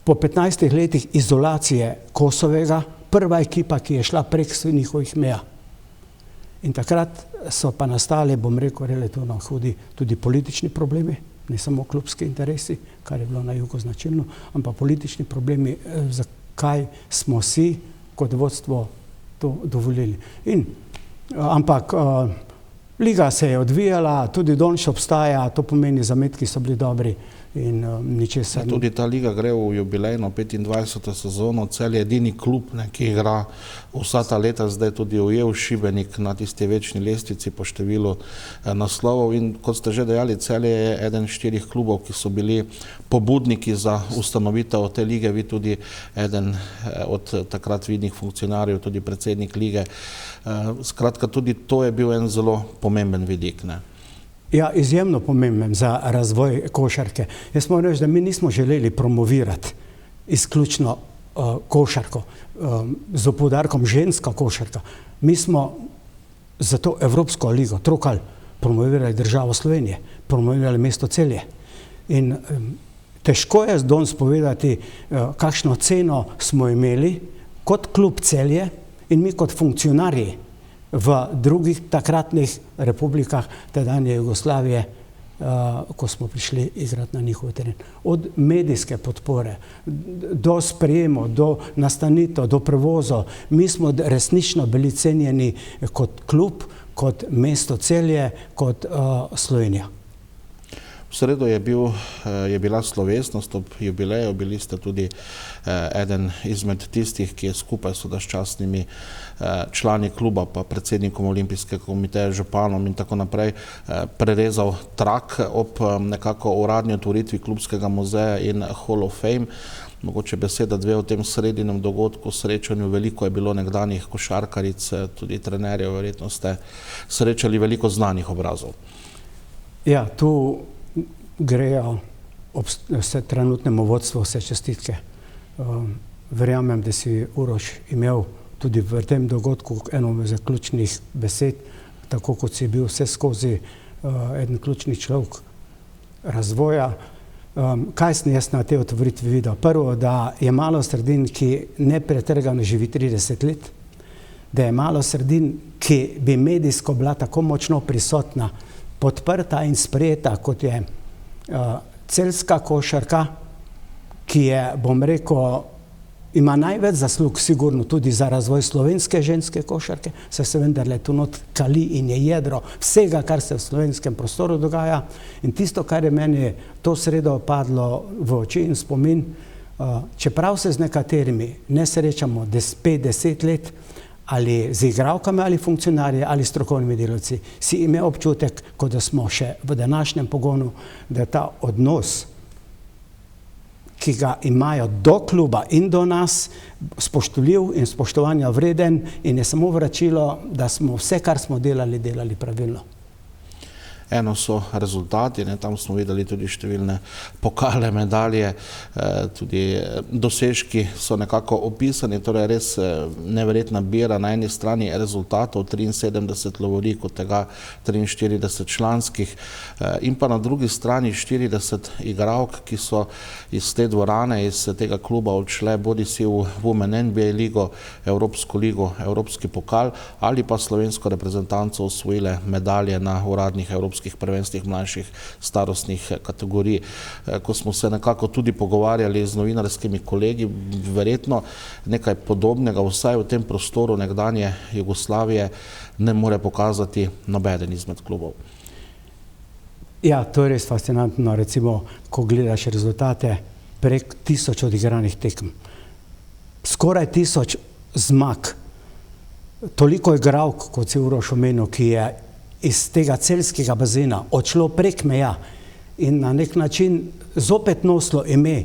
po 15 letih izolacije Kosovega prva ekipa, ki je šla prek njihovih meja. In takrat so pa nastali, bom rekel, relativno hudi tudi politični problemi, ne samo klubski interesi, kar je bilo na jugu značilno, ampak politični problemi, zakaj smo si kot vodstvo to dovolili. Ampak liga se je odvijala, tudi danes obstaja, to pomeni, zametki so bili dobri in ničesar. Tudi ta liga gre v jubilejno 25. sezono, Celje je edini klub, ki igra vsa ta leta, zdaj tudi ujel Šibenik na tisti večni lestvici po številu naslovov in kot ste že dejali, Celje je eden 4 klubov, ki so bili pobudniki za ustanovitev te lige, vi tudi eden od takrat vidnih funkcionarjev, tudi predsednik lige. Skratka, tudi to je bil en zelo pomemben vidik, ne? Ja, izjemno pomemben za razvoj košarke. Jaz moram reči, da mi nismo želeli promovirati izključno košarko z poudarkom ženska košarka. Mi smo za to Evropsko ligo Trokal promovirali državo Slovenije, promovirali mesto Celje. In težko je danes povedati, kakšno ceno smo imeli kot klub Celje in mi kot funkcionarji v drugih takratnih republikah tedanje Jugoslavije, ko smo prišli igrati na njihov teren. Od medijske podpore do sprejemov, do nastanitev, do prevozov, mi smo resnično bili cenjeni kot klub, kot mesto Celje, kot Slovenija. V sredo je bila slovesnost ob jubileju, bili ste tudi eden izmed tistih, ki je skupaj s sodaščasnimi člani kluba, pa predsednikom Olimpijskega komiteja, županom in tako naprej, prerezal trak ob nekako uradni otvoritvi klubskega muzeja in Hall of Fame. Mogoče beseda dve o tem sredinem dogodku, srečanju, veliko je bilo nekdanjih košarkaric, tudi trenerjev, verjetno ste srečali veliko znanih obrazov. Ja, tu grejo vse trenutnemu vodstvu vse čestitke. Verjamem, da si Uroš imel tudi v tem dogodku eno od zaključnih besed, tako kot si bil vse skozi eden ključni človek razvoja. Kaj sem jaz na te otvoritvi videl? Prvo, da je malo sredin, ki nepretrgano živi 30 let, da je malo sredin, ki bi medijsko bila tako močno prisotna, podprta in sprejeta, kot je celjska košarka, ki je, bom rekel, ima največ zaslug sigurno tudi za razvoj slovenske ženske košarke, saj se vendarle tu not kali in je jedro vsega, kar se v slovenskem prostoru dogaja. In tisto, kar je meni to sredo padlo v oči in spomin, čeprav se z nekaterimi ne srečamo 5-10 let, ali z igralkami, ali funkcionarji, ali strokovnimi delavci, si imel občutek, kot da smo še v današnjem pogonu, da ta odnos, ki ga imajo do kluba in do nas, spoštljiv in spoštovanja vreden in je samo vračilo, da smo vse, kar smo delali, delali pravilno. Eno so rezultati, tam smo videli tudi številne pokale, medalje, tudi dosežki so nekako opisani, torej res neverjetna bera na eni strani rezultatov, 73 lovorik, od tega 43 članskih, in pa na drugi strani 40 igralk, ki so iz te dvorane, iz tega kluba odšle bodi si v Women NBA ligo, Evropsko ligo, Evropski pokal ali pa slovensko reprezentanco osvojile medalje na uradnih evropskih prvenstvih mlajših starostnih kategorij. Ko smo se nekako tudi pogovarjali z novinarskimi kolegi, verjetno nekaj podobnega vsaj v tem prostoru nekdanje Jugoslavije ne more pokazati nobeden izmed klubov. Ja, to je res fascinantno, recimo, ko gledaš rezultate prek 1000 odigranih tekem. Skoraj 1000 zmag, toliko igralk, kot si Uroš omenil, ki je iz tega celjskega bazena odšlo prek meja in na nek način zopet nosilo ime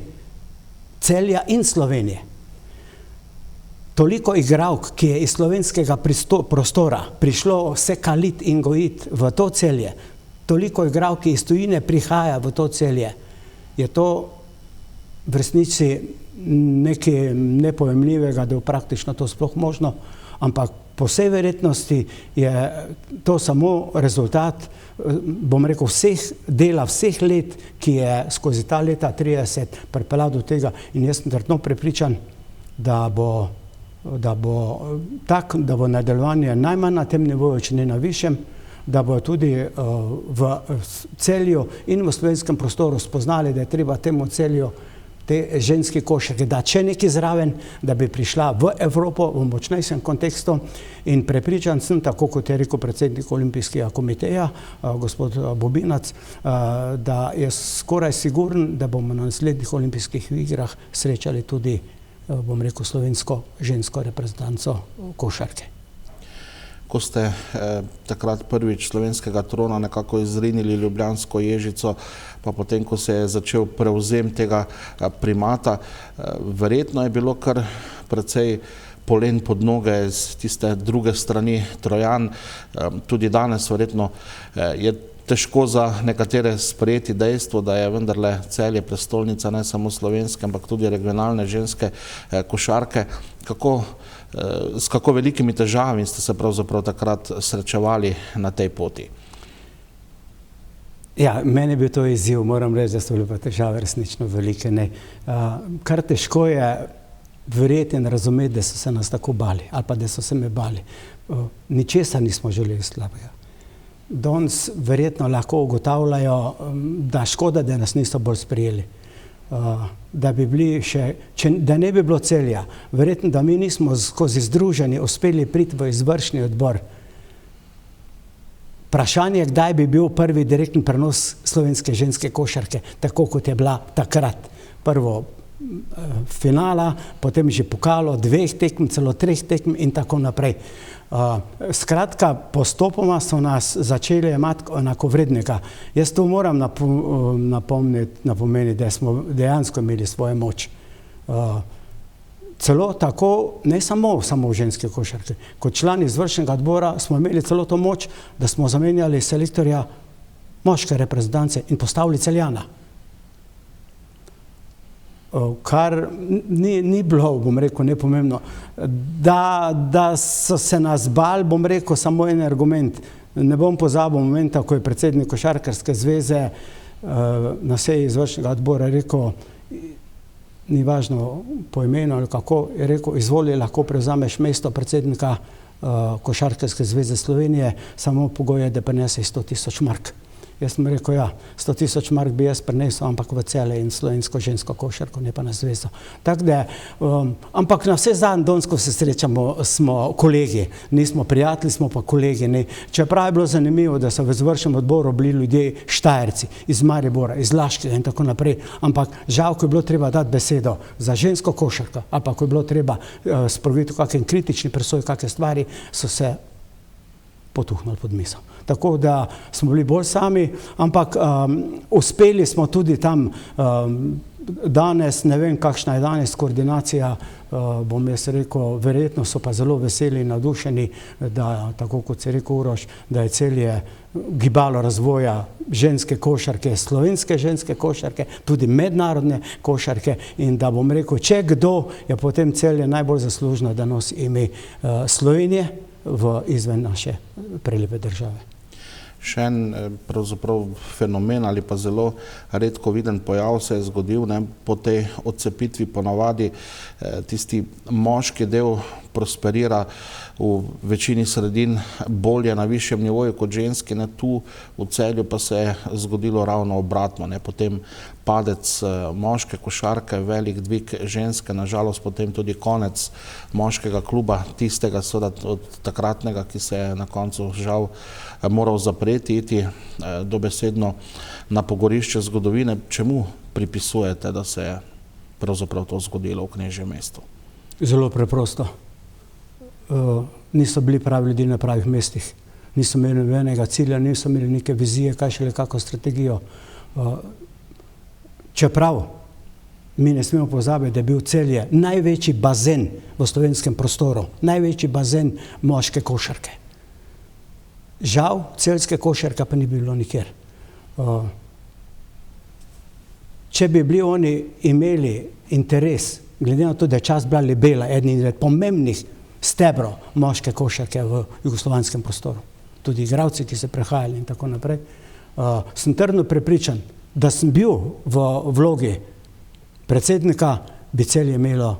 Celja in Slovenije. Toliko igralk, ki je iz slovenskega prostora prišlo se kalit in gojit v to Celje, toliko igralk, ki iz tujine prihaja v to Celje, je to v resnici nekaj nepojemljivega, da je praktično to sploh možno, ampak po vsej verjetnosti je to samo rezultat, bom rekel, dela vseh let, ki je skozi ta leta 30 pripeljal do tega in jaz sem trdno prepričan, da bo nadaljevanje najmanj na tem nivoju, če ne na višjem, da bo tudi v Celju in v slovenskem prostoru spoznali, da je treba temu Celju te ženske košarke, da če nekaj zraven, da bi prišla v Evropo v močnejšem kontekstu in prepričan sem, tako kot je rekel predsednik Olimpijskega komiteja, gospod Bobinac, da je skoraj siguren, da bomo na naslednjih olimpijskih igrah srečali tudi, bom rekel, slovensko žensko reprezentanco košarke. Ko ste takrat prvič slovenskega trona nekako izrinili ljubljansko Ježico, pa potem, ko se je začel prevzem tega primata, verjetno je bilo kar precej polen pod noge z tiste druge strani Trojan. Tudi danes verjetno je težko za nekatere sprejeti dejstvo, da je vendarle Celje prestolnica ne samo slovenske, ampak tudi regionalne ženske košarke. S kako velikimi težavami ste se pravzaprav takrat srečevali na tej poti? Ja, meni je bil to izziv, moram reči, da so bile pa težave resnično velike. Kar težko je verjeti in razumeti, da so se nas tako bali, ali pa da so se me bali. Ničesar nismo želeli slabega. Danes verjetno lahko ugotavljajo, da škoda, da nas niso bolj sprejeli. Da bi bili še, da ne bi bilo Celja, verjetno, da mi nismo skozi združenje uspeli priti v izvršni odbor. Vprašanje, kdaj bi bil prvi direktni prenos slovenske ženske košarke, tako kot je bila takrat. Prvo finala, potem že pokalo, 2 tekem, celo 3 tekem in tako naprej. Skratka, postopoma so nas začeli imati enakovrednega. Jaz to moram napomeniti, da smo dejansko imeli svojo moč. Celo tako, ne samo v ženske košarke, kot člani izvršnega odbora smo imeli celo to moč, da smo zamenjali selektorja moške reprezentance in postavili Celjana. Kar ni bilo, bom rekel, nepomembno. Da so se nas bali, bom rekel, samo en argument. Ne bom pozabil momenta, ko je predsednik Košarkarske zveze na seji izvršnega odbora rekel, ni važno po imenu ali kako, je rekel, izvoli, lahko prevzameš mesto predsednika Košarkarske zveze Slovenije, samo pogoj je, da prinese 100 000 mark. Jaz sem rekel, ja, 100.000 mark bi jaz prinesel, ampak v Celje in slovensko žensko košarko, ne pa na zvezo. Tako da, ampak na vse zadnje danes, ko se srečamo, smo kolegi, nismo prijatelji, smo pa kolegi. Ne. Čeprav je bilo zanimivo, da so v izvršnem odboru bili ljudje Štajerci, iz Maribora, iz Laškega in tako naprej, ampak žal, ko je bilo treba dati besedo za žensko košarko, ampak ko je bilo treba sprožiti kakšen kritični presoj, kakšne stvari, so se potuhnili pod mizo. Tako da smo bili bolj sami, ampak uspeli smo tudi tam danes, ne vem kakšna je danes koordinacija, bom jaz rekel, verjetno so pa zelo veseli in navdušeni, da, tako kot se je rekel Uroš, da je Celje gibalo razvoja ženske košarke, slovenske ženske košarke, tudi mednarodne košarke in da bom rekel, če kdo je potem Celje najbolj zaslužno, da nosi ime Slovenije izven naše prelepe države. Še en pravzaprav fenomen ali pa zelo redko viden pojav se je zgodil, ne, po tej odcepitvi ponavadi tisti moški del prosperira v večini sredin bolje na višjem nivoju kot ženski, ne, tu v Celju pa se je zgodilo ravno obratno, ne, potem padec moške košarke, velik dvig ženske, nažalost potem tudi konec moškega kluba, tistega od takratnega, ki se je na koncu žal moral zapreti, iti dobesedno na pogorišče zgodovine. Čemu pripisujete, da se je pravzaprav to zgodilo v Knežjem mestu? Zelo preprosto. Niso bili pravi ljudje na pravih mestih. Niso imeli nobenega cilja, niso imeli neke vizije, kaj šele kako strategijo. Čeprav mi ne smemo pozabiti, da je bil Celje največji bazen v slovenskem prostoru, največji bazen moške košarke. Žal, celjske košarke pa ni bilo nikjer. Če bi bili oni imeli interes, glede na to, da je čas bila Lebela, eden izmed pomembnih stebrov moške košarke v jugoslovanskem prostoru, tudi igralci, ki se prehajali in tako naprej, sem trdno prepričan, da sem bil v vlogi predsednika, bi Celje imelo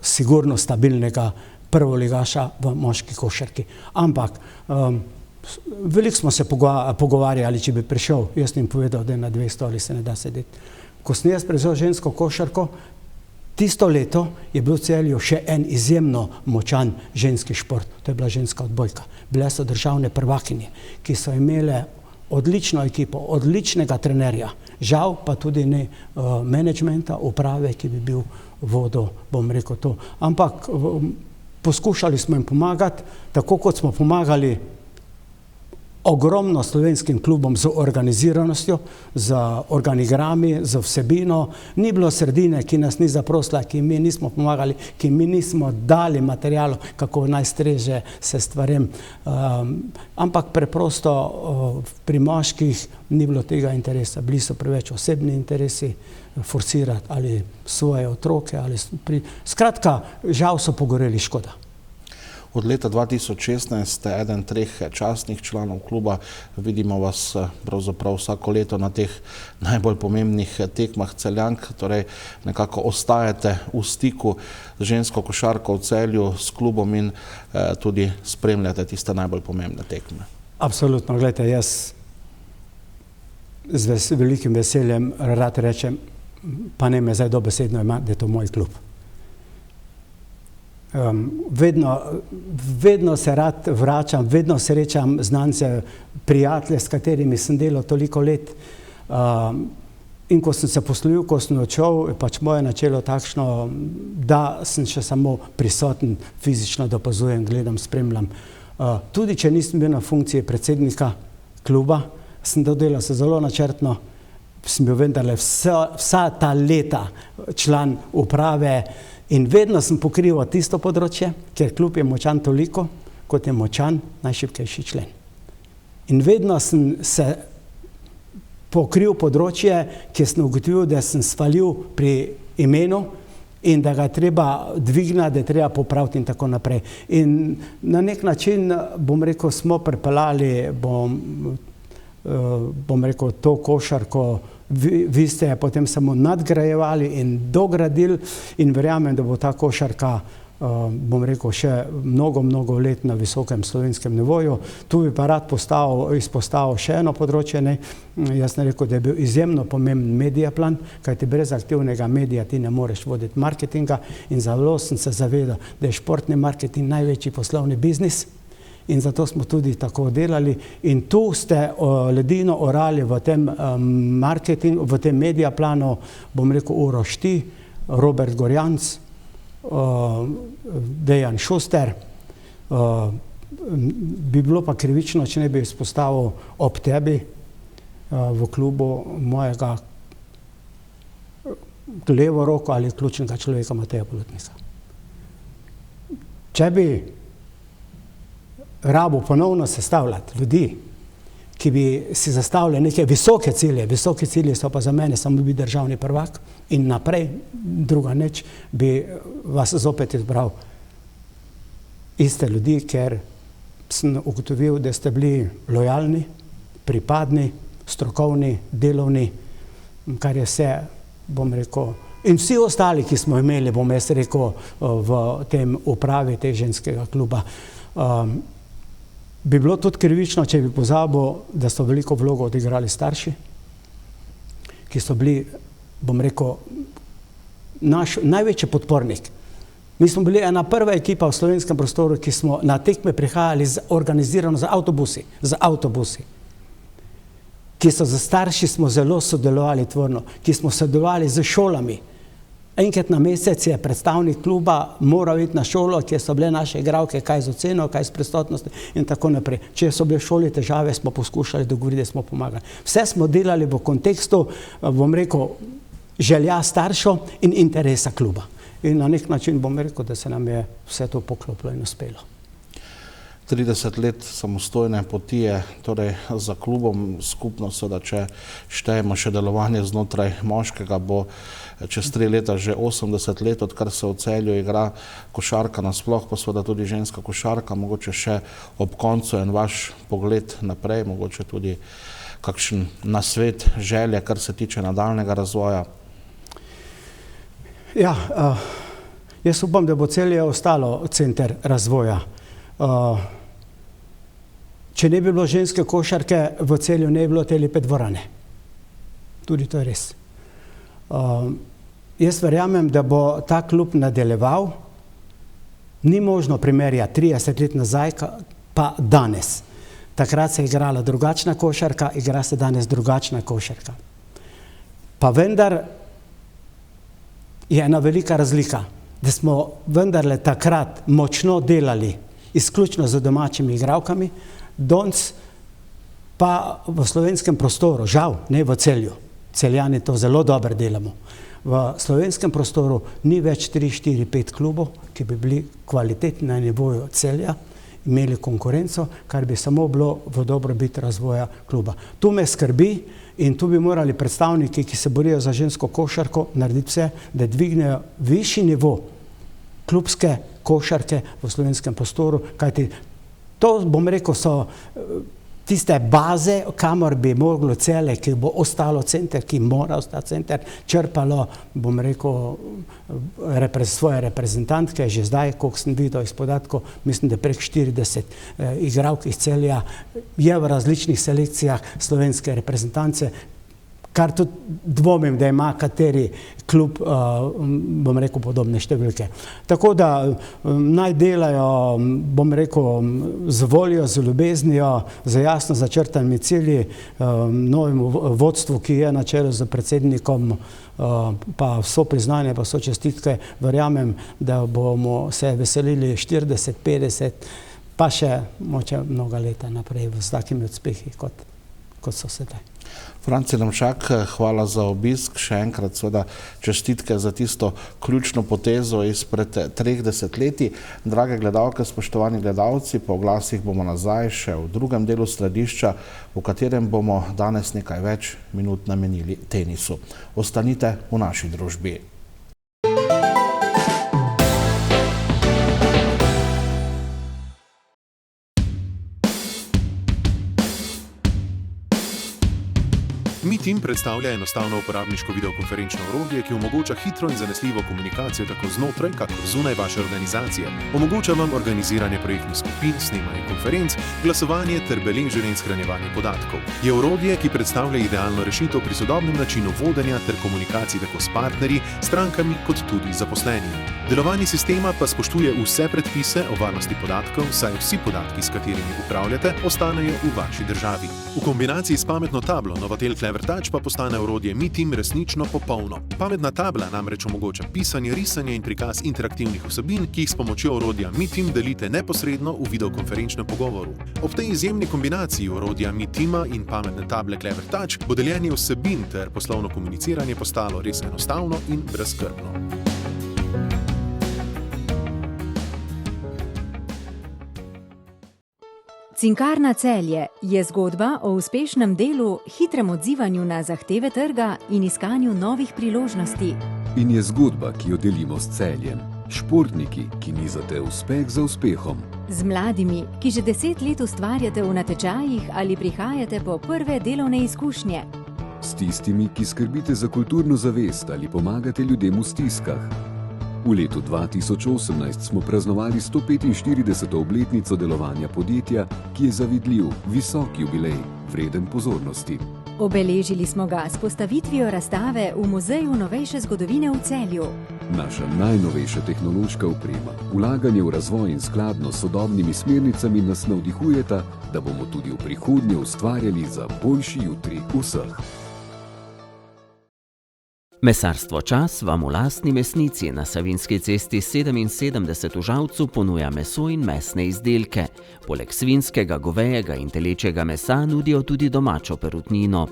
sigurno stabilnega prvoligaša v moški košarki. Ampak veliko smo se pogovarjali, če bi prišel, jaz jim povedal, da je na 200 ali se ne da sedeti. Ko sem jaz prevzel žensko košarko, tisto leto je bil v Celju še en izjemno močan ženski šport, to je bila ženska odbojka. Bile so državne prvakinje, ki so imele odlično ekipo, odličnega trenerja, žal pa tudi ne menedžmenta, uprave, ki bi bil vodil, bom rekel to. Ampak poskušali smo jim pomagati, tako kot smo pomagali ogromno slovenskim klubom z organiziranostjo, z organigrami, z vsebino. Ni bilo sredine, ki nas ni zaprosila, ki mi nismo pomagali, ki mi nismo dali materialu, kako naj streže se stvarem. Ampak preprosto pri moških ni bilo tega interesa. Bili so preveč osebni interesi, forsirati ali svoje otroke. Skratka, žal so pogoreli, škoda. Od leta 2016 ste eden 3 častnih članov kluba, vidimo vas pravzaprav vsako leto na teh najbolj pomembnih tekmah Celjank, torej nekako ostajate v stiku z žensko košarko v Celju, s klubom in tudi spremljate tiste najbolj pomembne tekme. Absolutno, gledajte, jaz z velikim veseljem rad rečem, pa ne me zdaj dobesedno ima, da je to moj klub. Vedno se rad vračam, vedno srečam znance, prijatelje, s katerimi sem delal toliko let. In ko sem se poslovil, ko sem odšel, je pač moje načelo takšno, da sem še samo prisoten fizično, da opazujem, gledam, spremljam. Tudi če nisem bil na funkciji predsednika kluba, sem delal se zelo načrtno, sem bil vendarle vsa ta leta član uprave. In vedno sem pokrival tisto področje, ker klub je močan toliko, kot je močan najšibkejši člen. In vedno sem se pokril področje, kjer sem ugotovil, da sem svalil pri imenu in da ga je treba dvigniti, da je treba popraviti in tako naprej. In na nek način, bom rekel, smo pripeljali, bom rekel, to košarko. Vi ste potem samo nadgrajevali in dogradili in verjamem, da bo ta košarka bom rekel, še mnogo let na visokem slovenskem nivoju. Tu bi pa rad izpostavil še eno področje. Jaz sem rekel, da je bil izjemno pomemben medijaplan, kajti brez aktivnega medija ti ne moreš voditi marketinga in zelo sem se zavedal, da je športni marketing največji poslovni biznis in zato smo tudi tako delali in tu ste ledino orali v tem marketingu, v tem medijaplanu, bom rekel Uroš Ti, Robert Gorjanc, Dejan Šuster. Bi bilo pa krivično, če ne bi izpostavil ob tebi v klubu mojega levo roko ali ključnega človeka Mateja Polutnika. Če bi rabo ponovno sestavljati ljudi, ki bi si zastavili neke visoke cilje so pa za mene samo biti državni prvak in naprej, druga nič, bi vas zopet izbral iste ljudi, ker sem ugotovil, da ste bili lojalni, pripadni, strokovni, delovni, kar je vse, bom rekel, in vsi ostali, ki smo imeli, bom jaz rekel, v tem upravi teh ženskega kluba. Bi bilo tudi krivično, če bi pozabil, da so veliko vlogo odigrali starši, ki so bili, bom rekel, naš največji podpornik. Mi smo bili ena prva ekipa v slovenskem prostoru, ki smo na tekme prihajali organizirano z avtobusi, ki so za starši smo zelo sodelovali tvorno, ki smo sodelovali z šolami. Enkrat na mesec je predstavnik kluba moral iti na šolo, kjer so bile naše igralke, kaj z oceno, kaj z prisotnosti in tako naprej. Če so bile v šoli težave, smo poskušali dogovoriti, da smo pomagali. Vse smo delali v kontekstu, bom rekel, želja staršev in interesa kluba. In na nek način bom rekel, da se nam je vse to poklopilo in uspelo. 30 let samostojne poti je torej za klubom skupno, da če štejemo še delovanje znotraj moškega, bo čez 3 leta že 80 let, odkar se v Celju igra košarka nasploh, pa seveda tudi ženska košarka, mogoče še ob koncu en vaš pogled naprej, mogoče tudi kakšen nasvet, želje, kar se tiče nadaljnega razvoja. Ja, jaz upam, da bo Celje ostalo center razvoja. Če ne bi bilo ženske košarke, v Celju ne bi bilo te lepe dvorane. Tudi to je res. Jaz verjamem, da bo ta klub nadaljeval. Ni možno primerjati 30 let nazaj, pa danes. Takrat se je igrala drugačna košarka, igra se danes drugačna košarka. Pa vendar je ena velika razlika, da smo vendarle takrat močno delali izključno z domačimi igralkami, danes pa v slovenskem prostoru, žal, ne v Celju, Celjani to zelo dobro delamo, v slovenskem prostoru ni več 3, 4, 5 klubov, ki bi bili kvalitetni na nivoju Celja, imeli konkurenco, kar bi samo bilo v dobrobit razvoja kluba. Tu me skrbi in tu bi morali predstavniki, ki se borijo za žensko košarko, narediti vse, da dvignejo višji nivo klubske košarke v slovenskem prostoru, kajti to, bom rekel, so tiste baze, kamor bi moglo Celje, ki bo ostalo center, ki mora ostati center, črpalo, bom rekel, svoje reprezentantke, že zdaj, koliko sem videl iz podatkov, mislim, da prek 40 igralk iz Celja je v različnih selekcijah slovenske reprezentance, kar tudi dvomim, da ima kateri klub, bom rekel, podobne številke. Tako da naj delajo, bom rekel, z voljo, z ljubeznijo, z jasno začrtanimi cilji, novemu vodstvu, ki je na čelu z predsednikom, pa vso priznanje, pa vso čestitke, verjamem, da bomo se veselili 40, 50, pa še moče mnoga leta naprej s takimi uspehi, kot so sedaj. Franci Ramšak, hvala za obisk, še enkrat seveda čestitke za tisto ključno potezo izpred 30 letij. Drage gledalke, spoštovani gledalci, po oglasih bomo nazaj še v drugem delu središča, v katerem bomo danes nekaj več minut namenili tenisu. Ostanite v naši družbi. Meeteam predstavlja enostavno uporabniško videokonferenčno orodje, ki omogoča hitro in zanesljivo komunikacijo tako znotraj, kakor zunaj vaše organizacije. Omogoča vam organiziranje projektnih skupin, snemanje konferenc, glasovanje ter beleženje in shranjevanje podatkov. Je orodje, ki predstavlja idealno rešitev pri sodobnem načinu vodenja ter komunikaciji tako s partnerji, strankami kot tudi zaposlenimi. Delovanje sistema pa spoštuje vse predpise o varnosti podatkov, saj vsi podatki, s katerimi upravljate, ostanejo v vaši državi. V kombinaciji s pametno tablo Novatel Clever Touch pa postane orodje Meeteam resnično popolno. Pametna tabla namreč omogoča pisanje, risanje in prikaz interaktivnih vsebin, ki jih s pomočjo orodja Meeteam delite neposredno v videokonferenčnem pogovoru. Ob tej izjemni kombinaciji orodja Meeteama in pametne table Clever Touch bo deljenje vsebin ter poslovno komuniciranje postalo res enostavno in brezskrbno. Cinkarna Celje je zgodba o uspešnem delu, hitrem odzivanju na zahteve trga in iskanju novih priložnosti. In je zgodba, ki jo delimo s Celjem. Športniki, ki nizate uspeh za uspehom. Z mladimi, ki že 10 let ustvarjate v natečajih ali prihajate po prve delovne izkušnje. S tistimi, ki skrbite za kulturno zavest ali pomagate ljudem v stiskah. V letu 2018 smo praznovali 145. obletnico delovanja podjetja, ki je zavidljiv, visok jubilej, vreden pozornosti. Obeležili smo ga s postavitvijo razstave v Muzeju novejše zgodovine v Celju. Naša najnovejša tehnološka oprema, vlaganje v razvoj in skladno s sodobnimi smernicami nas navdihujeta, da bomo tudi v prihodnje ustvarjali za boljši jutri vseh. Mesarstvo Čas vam v lastni mesnici na Savinjski cesti 77 v Žalcu ponuja meso in mesne izdelke. Poleg svinjskega, govejega in telečjega mesa nudijo tudi domačo perutnino.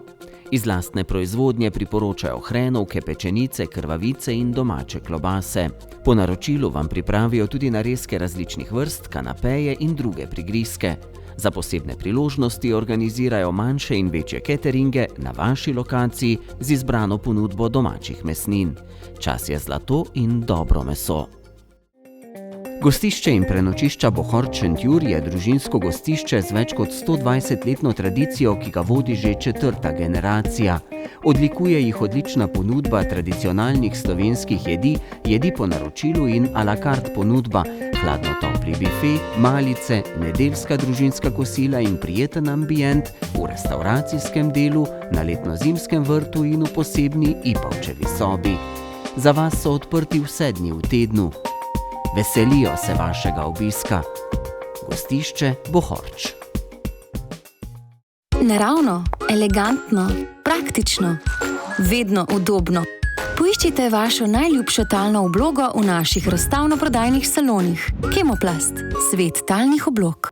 Iz lastne proizvodnje priporočajo hrenovke, pečenice, krvavice in domače klobase. Po naročilu vam pripravijo tudi narezke različnih vrst, kanapeje in druge prigrizke. Za posebne priložnosti organizirajo manjše in večje cateringe na vaši lokaciji z izbrano ponudbo domačih mesnin. Čas je zlato in dobro meso. Gostišče in prenočišča Bohor Šentjur je družinsko gostišče z več kot 120-letno tradicijo, ki ga vodi že 4. generacija. Odlikuje jih odlična ponudba tradicionalnih slovenskih jedi, jedi po naročilu in à la carte ponudba, hladno-topli bife, malice, nedeljska družinska kosila in prijeten ambient v restavracijskem delu, na letno-zimskem vrtu in v posebni Ipavčevi sobi. Za vas so odprti vse dni v tednu. Veselijo se vašega obiska. Gostišče Bohorč. Naravno, elegantno, praktično, vedno udobno. Poiščite vašo najljubšo talno oblogo v naših razstavno-prodajnih salonih. Kemoplast, svet talnih oblog.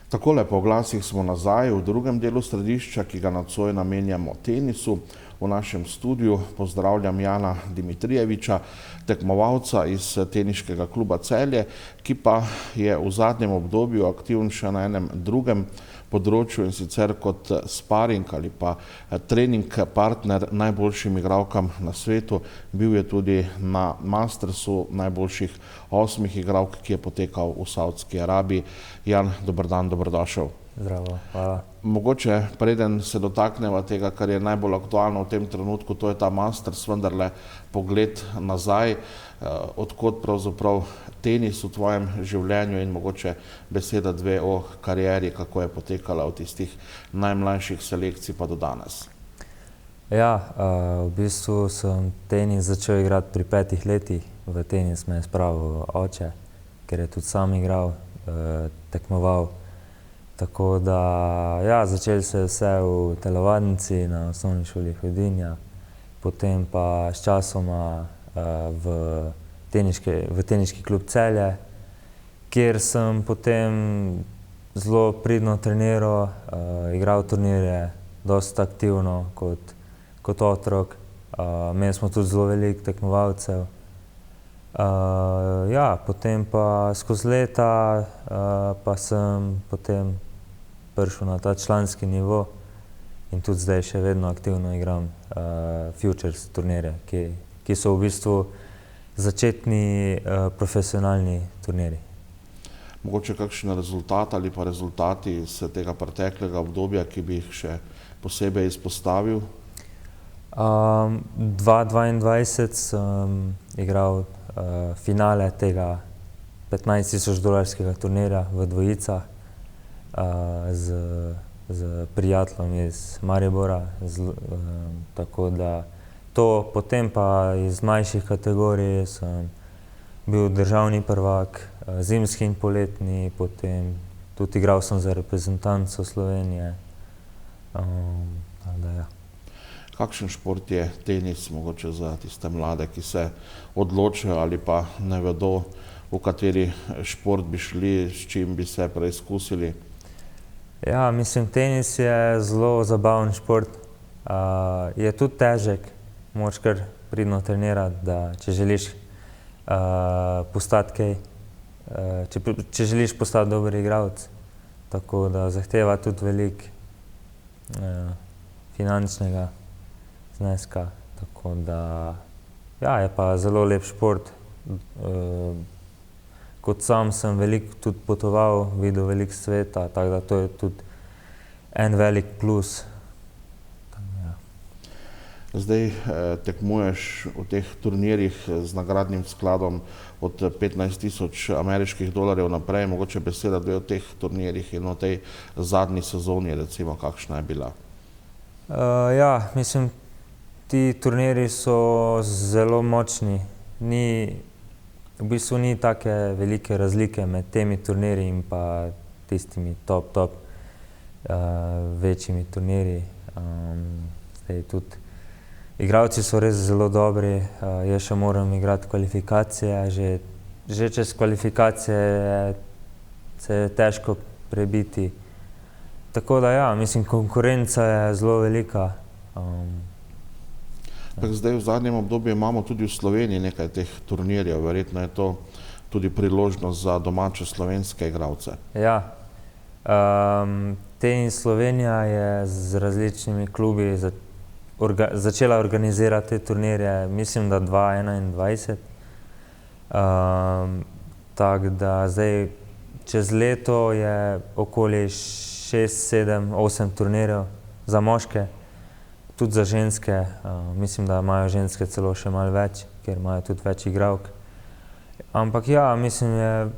Takole po oglasih smo nazaj v drugem delu središča, ki ga nocoj namenjamo tenisu. V našem studiu pozdravljam Jana Dimitrijeviča, tekmovalca iz teniškega kluba Celje, ki pa je v zadnjem obdobju aktiven še na enem drugem področju, in sicer kot sparing ali pa trening partner najboljšim igralkam na svetu. Bil je tudi na Mastersu najboljših 8 igralk, ki je potekal v Saudski Arabiji. Jan, dober dan, dobrodošel. Zdravo, hvala. Mogoče preden se dotakneva tega, kar je najbolj aktualno v tem trenutku, to je ta Masters, vendarle pogled nazaj, odkot pravzaprav tenis v tvojem življenju in mogoče beseda dve o karieri, kako je potekala od tistih najmlajših selekcij pa do danes. Ja, v bistvu sem tenis začel igrati pri 5 letih. V tenis me je spravil oče, ker je tudi sam igral, tekmoval. Tako da, ja, začeli se vse v telovadnici na osnovni šoli Hudinja, potem pa s časoma v teniški klub Celje, kjer sem potem zelo pridno treniral, igral turnirje, dosta aktivno kot otrok. Imeli smo tudi zelo veliko tekmovalcev. Ja, potem pa skozi leta pa sem potem prišel na ta članski nivo in tudi zdaj še vedno aktivno igram futures turnirje, ki so v bistvu začetni profesionalni turniri. Mogoče kakšen rezultat ali pa rezultati iz tega preteklega obdobja, ki bi jih še posebej izpostavil? 2022 sem igral finale tega $15,000 turnirja v dvojicah z prijateljem iz Maribora, tako da to, potem pa iz mlajših kategorij sem bil državni prvak, zimski in poletni, potem tudi igral sem za reprezentanco Slovenije. Kakšen šport je tenis, mogoče za tiste mlade, ki se odločajo ali pa ne vedo, v kateri šport bi šli, s čim bi se preizkusili? Ja, mislim, tenis je zelo zabaven šport. Je tudi težek, moraš kar pridno trenirati, da če želiš postati kaj, če želiš postati dober igralec, tako da zahteva tudi veliko finančnega zneska, tako da ja, je pa zelo lep šport. Kot sam sem veliko tudi potoval, videl veliko sveta, tako da to je tudi en velik plus. Zdaj tekmuješ v teh turnirjih z nagradnim skladom od $15,000 naprej, mogoče beseda dve o teh turnirjih in o tej zadnji sezoni, recimo, kakšna je bila? Ja, mislim, ti turniri so zelo močni. V bistvu ni take velike razlike med temi turniri in pa tistimi top večjimi turniri. Zdaj tudi igralci so res zelo dobri, jaz še moram igrati kvalifikacije, že čez kvalifikacije se je težko prebiti. Tako da ja, mislim, konkurenca je zelo velika. Zdaj v zadnjem obdobju imamo tudi v Sloveniji nekaj teh turnirjev, verjetno je to tudi priložnost za domače slovenske igralce. Ja, Tenis Slovenija je z različnimi klubi začela organizirati te turnirje, mislim, da 2021. Tako da zdaj čez leto je okoli 6, 7, 8 turnirjev za moške, tudi za ženske. Mislim, da imajo ženske celo še malo več, ker imajo tudi več igralk. Ampak ja, mislim, je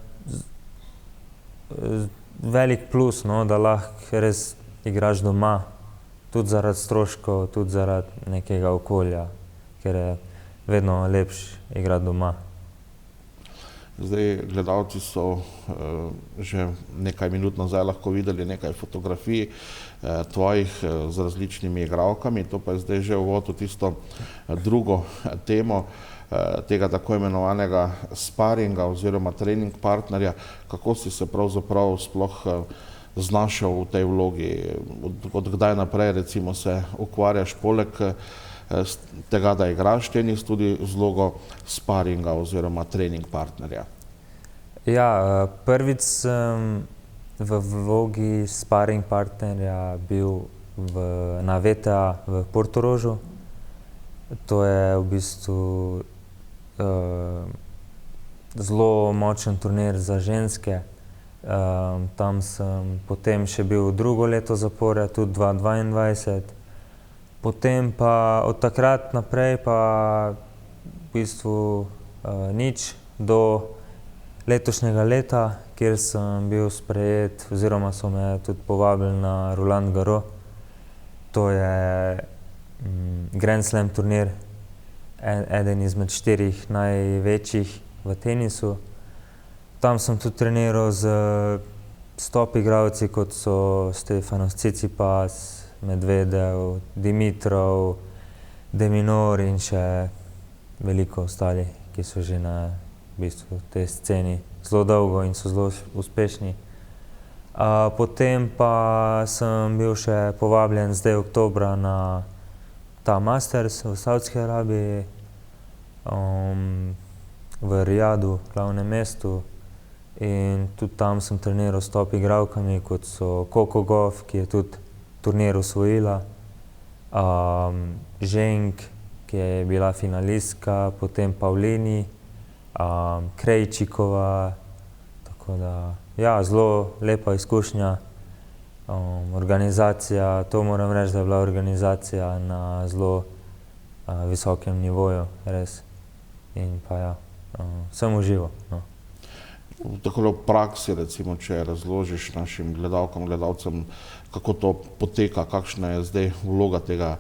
velik plus, no, da lahko res igraš doma, tudi zaradi stroškov, tudi zaradi nekega okolja, ker je vedno lepše igrati doma. Zdaj, gledalci so že nekaj minut nazaj lahko videli nekaj fotografij tvojih z različnimi igralkami, to pa je zdaj že uvod v tisto drugo temo tega tako imenovanega sparinga oziroma trening partnerja. Kako si se pravzaprav sploh znašel v tej vlogi? Od kdaj naprej recimo se ukvarjaš poleg tega, da igraš tenis, tudi z vlogo sparinga oziroma trening partnerja? Ja, prvič sem v vlogi sparing partnerja bil na VTA v Portorožu. To je v bistvu zelo močen turnir za ženske. Tam sem potem še bil drugo leto zapored, tudi 2022. Potem pa od takrat naprej pa v bistvu nič do letošnjega leta, kjer sem bil sprejet oziroma so me tudi povabili na Roland Garros. To je Grand Slam turnir, eden izmed 4 največjih v tenisu. Tam sem tudi treniral z top igralci, kot so Stefanos Tsitsipas, Medvedev, Dimitrov, De Minaur in še veliko ostalih, ki so že na tej sceni zelo dolgo in so zelo uspešni. Potem pa sem bil še povabljen zdaj oktobra na ta Masters v Saudski Arabiji, v Rijadu, glavnem mestu, in tudi tam sem treniral s top igralkami, kot so Coco Gauff, ki je tudi turnir osvojila, Zheng ki je bila finalistka, potem Pavlini, Krejčikova, tako da ja, zelo lepa izkušnja. Organizacija, to moram reči, da je bila organizacija na zelo visokem nivoju, res. In pa ja, sem užival, no. Tako v praksi, recimo, če razložiš našim gledalkam, gledalcem, kako to poteka, kakšna je zdaj vloga tega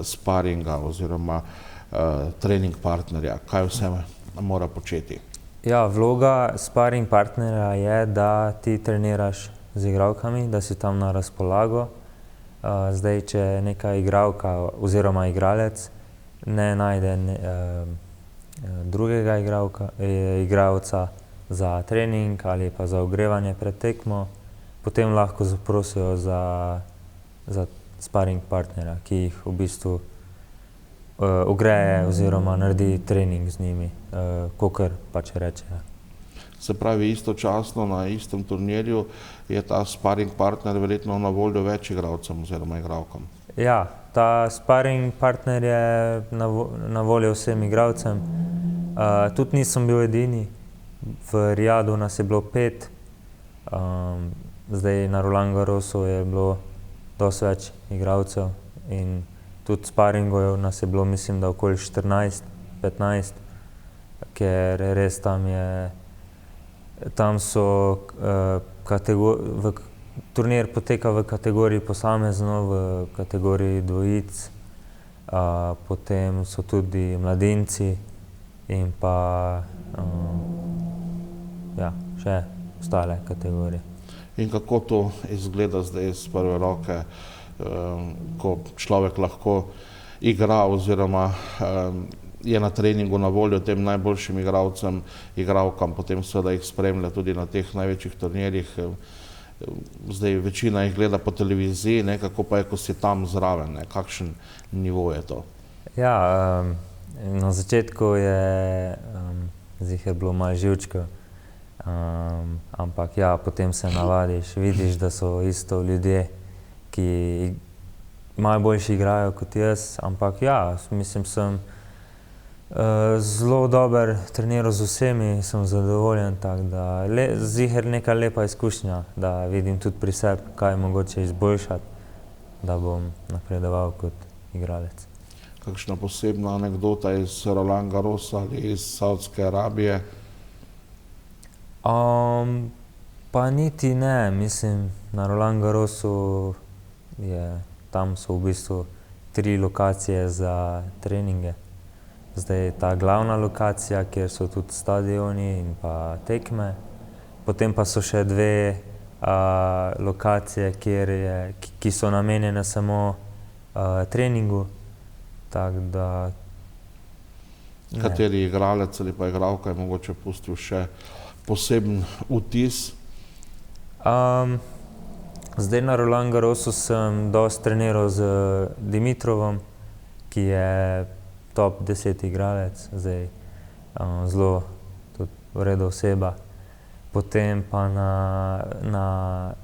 sparinga oziroma trening partnerja, kaj vse mora početi? Ja, vloga sparing partnerja je, da ti treniraš z igralkami, da si tam na razpolago. Zdaj, če neka igralka oziroma igralec ne najde drugega igralca za trening ali pa za ogrevanje pred tekmo, potem lahko zaprosijo za sparing partnerja, ki jih v bistvu ogreje oziroma naredi trening z njimi, kakor pač reče. Se pravi, istočasno na istem turnirju je ta sparing partner verjetno na voljo več igralcem oziroma igralkam. Ja, ta sparing partner je na voljo vsem igralcem. Tudi nisem bil edini. V Rijadu nas je bilo 5, zdaj na Roland Garrosu je bilo dosti več igralcev in tudi sparingov nas je bilo, mislim, da okoli 14-15, ker res tam so turnir poteka v kategoriji posamezno, v kategoriji dvojic, potem so tudi mladinci in pa ja, še ostale kategorije. In kako to izgleda zdaj z prve roke, ko človek lahko igra oziroma je na treningu na voljo tem najboljšim igralcem, igralkam, potem seveda jih spremlja tudi na teh največjih turnirjih. Zdaj večina jih gleda po televiziji, kako pa je, ko si tam zraven, kakšen nivo je to? Ja, na začetku je ziher bilo malo živčko, ampak ja, potem se navadiš, vidiš, da so isto ljudje, ki malo boljši igrajo kot jaz, ampak ja, mislim, sem zelo dober treniral z vsemi, sem zadovoljen, tako da ziher neka lepa izkušnja, da vidim tudi pri sebi, kaj je mogoče izboljšati, da bom napredoval kot igralec. Kakšna posebna anekdota iz Roland Garrosa ali iz Saudske Arabije? Pa niti ne, mislim, na Roland Garrosu tam so v bistvu 3 lokacije za treninge. Zdaj je ta glavna lokacija, kjer so tudi stadioni in pa tekme, potem pa so še 2 lokacije, ki so namenjene samo treningu, tako da ne. Kateri igralec ali pa igralka je mogoče pustil še poseben vtis? Zdaj na Roland Garrosu sem dosti treniral z Dimitrovom, ki je top 10 igralec, zdaj zelo tudi v redu oseba. Potem pa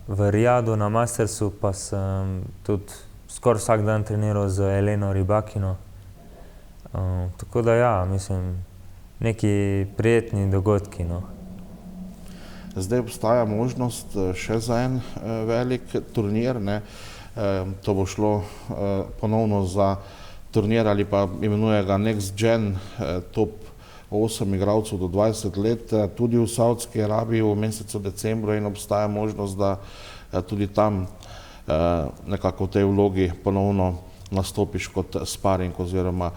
v Rijadu na Mastersu pa sem tudi skoraj vsak dan treniral z Eleno Rybakino. Tako da ja, mislim, neki prijetni dogodki, no. Zdaj obstaja možnost še za en velik turnir, to bo šlo ponovno za turnir ali pa imenuje ga Next Gen, top 8 igralcev do 20 let, tudi v Saudski Arabiji v mesecu decembru in obstaja možnost, da tudi tam nekako v tej vlogi ponovno nastopiš kot sparing oziroma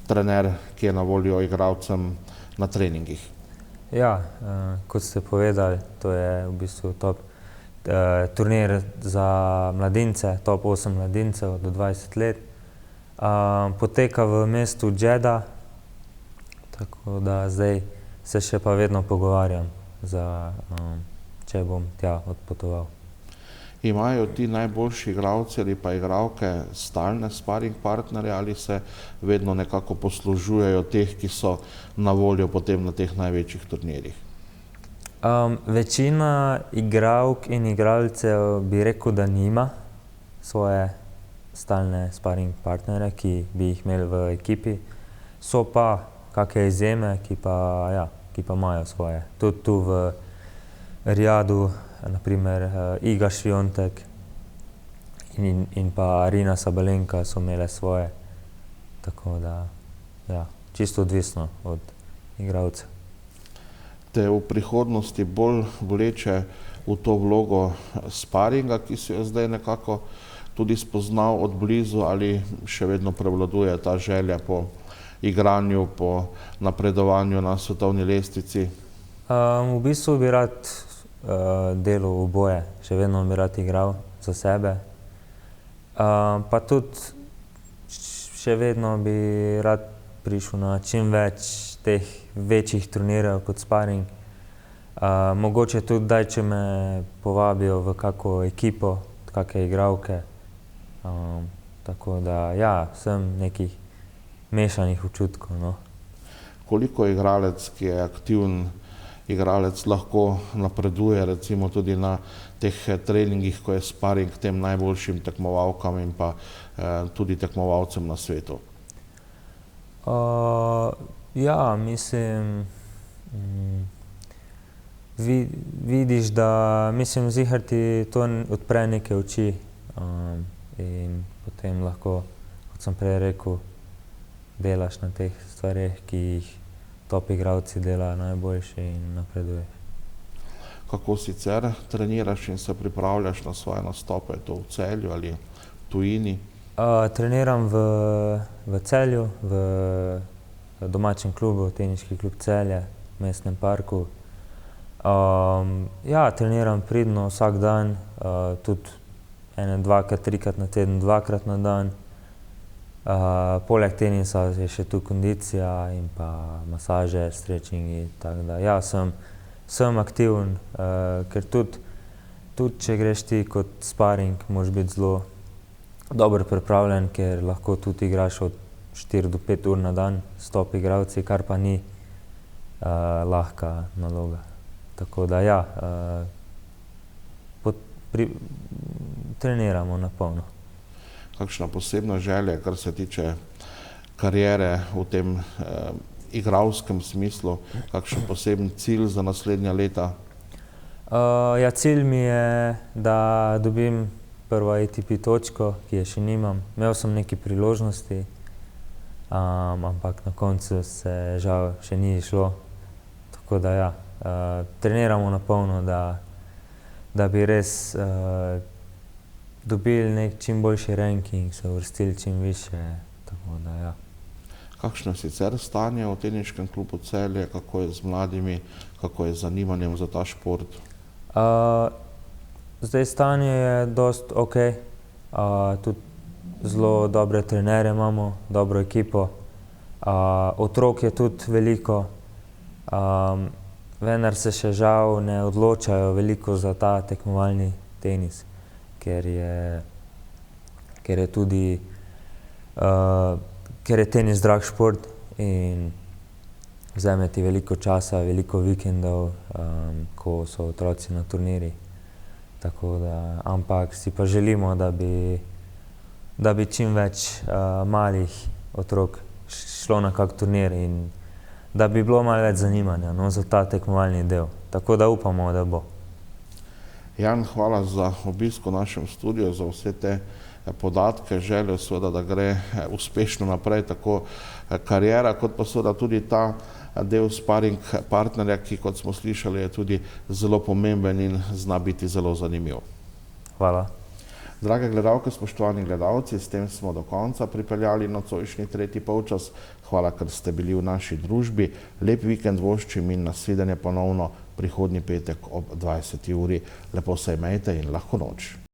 trener, ki je na voljo igralcem na treningih. Ja, kot ste povedali, to je v bistvu top turnir za mladince, top 8 mladincev do 20 let. Poteka v mestu Džeda, tako da zdaj se še pa vedno pogovarjam, če bom tja odpotoval. Imajo ti najboljši igralci ali pa igralke stalne sparing partnerje ali se vedno nekako poslužujejo teh, ki so na voljo potem na teh največjih turnirjih? Večina igralk in igralcev bi rekel, da nima svoje stalne sparing partnere, ki bi jih imeli v ekipi. So pa kakšne izjeme, ki pa imajo svoje. Tudi tu v Rijadu, naprimer Iga Šviontek in pa Arina Sabalenka so imele svoje. Tako da, ja, čisto odvisno od igralcev. Te v prihodnosti bolj vleče v to vlogo sparinga, ki si jo zdaj nekako tudi spoznal od blizu, ali še vedno prevladuje ta želja po igranju, po napredovanju na svetovni lestvici? V bistvu bi rad delal oboje, še vedno bi rad igral za sebe. Pa tudi še vedno bi rad prišel na čim več teh večjih turnirjev kot sparing. Mogoče tudi daj, če me povabijo v kako ekipo, kakšne igralke. Tako da, ja, sem nekih mešanih občutkov, no. Koliko igralec, ki je aktiven igralec, lahko napreduje recimo tudi na teh treningih, ko je sparing tem najboljšim tekmovalkam in pa tudi tekmovalcem na svetu? Ja, mislim, vidiš, da mislim, ziher ti to odpre neke oči in potem lahko, kot sem prej rekel, delaš na teh stvareh, ki jih top igralci delajo najboljše in napreduješ. Kako sicer treniraš in se pripravljaš na svoje nastope, to v Celju ali v tujini? Treniram v Celju, v domačem klubu, Teniški klub Celje, v mestnem parku. Ja, treniram pridno vsak dan, tudi dvakrat, trikrat na teden, dvakrat na dan. Poleg tenisa je še tu kondicija in pa masaže, stretchingi, tako da ja, sem aktiven, ker tudi če greš ti kot sparing, moraš biti zelo dobro pripravljen, ker lahko tudi igraš od 4 do 5 ur na dan s top igralci, kar pa ni lahka naloga. Tako da ja, treniramo na polno. Kakšna posebna želja, kar se tiče kariere v tem igralskem smislu, kakšen poseben cilj za naslednja leta? Ja, cilj mi je, da dobim prvo ATP točko, ki je še nimam. Imel sem neke priložnosti, ampak na koncu se žal še ni išlo. Tako da ja, treniramo na polno, da bi res dobili nek čim boljši ranking, se uvrstili čim više, tako da ja. Kakšno je sicer stanje v Teniškem klubu Celje, kako je z mladimi, kako je z zanimanjem za ta šport? Zdaj stanje je dosti okej, tudi zelo dobre trenerje imamo, dobro ekipo, otrok je tudi veliko, vendar se še žal ne odločajo veliko za ta tekmovalni tenis, ker je tenis drag šport in vzame ti veliko časa, veliko vikendov, ko so otroci na turnirjih. Tako da, ampak si pa želimo, da bi čim več malih otrok šlo na kak turnir in da bi bilo malo več zanimanja za ta tekmovalni del. Tako da upamo, da bo. Jan, hvala za obisk v našem studiu, za vse te podatke, željo seveda, da gre uspešno naprej, tako kariera, kot pa seveda tudi ta del sparing partnerja, ki, kot smo slišali, je tudi zelo pomemben in zna biti zelo zanimiv. Hvala. Drage gledalke, spoštovani gledalci, s tem smo do konca pripeljali nocojšnji tretji polčas. Hvala, ker ste bili v naši družbi. Lep vikend voščim in nasvidenje ponovno prihodnji petek ob 20. uri. Lepo se imejte in lahko noč.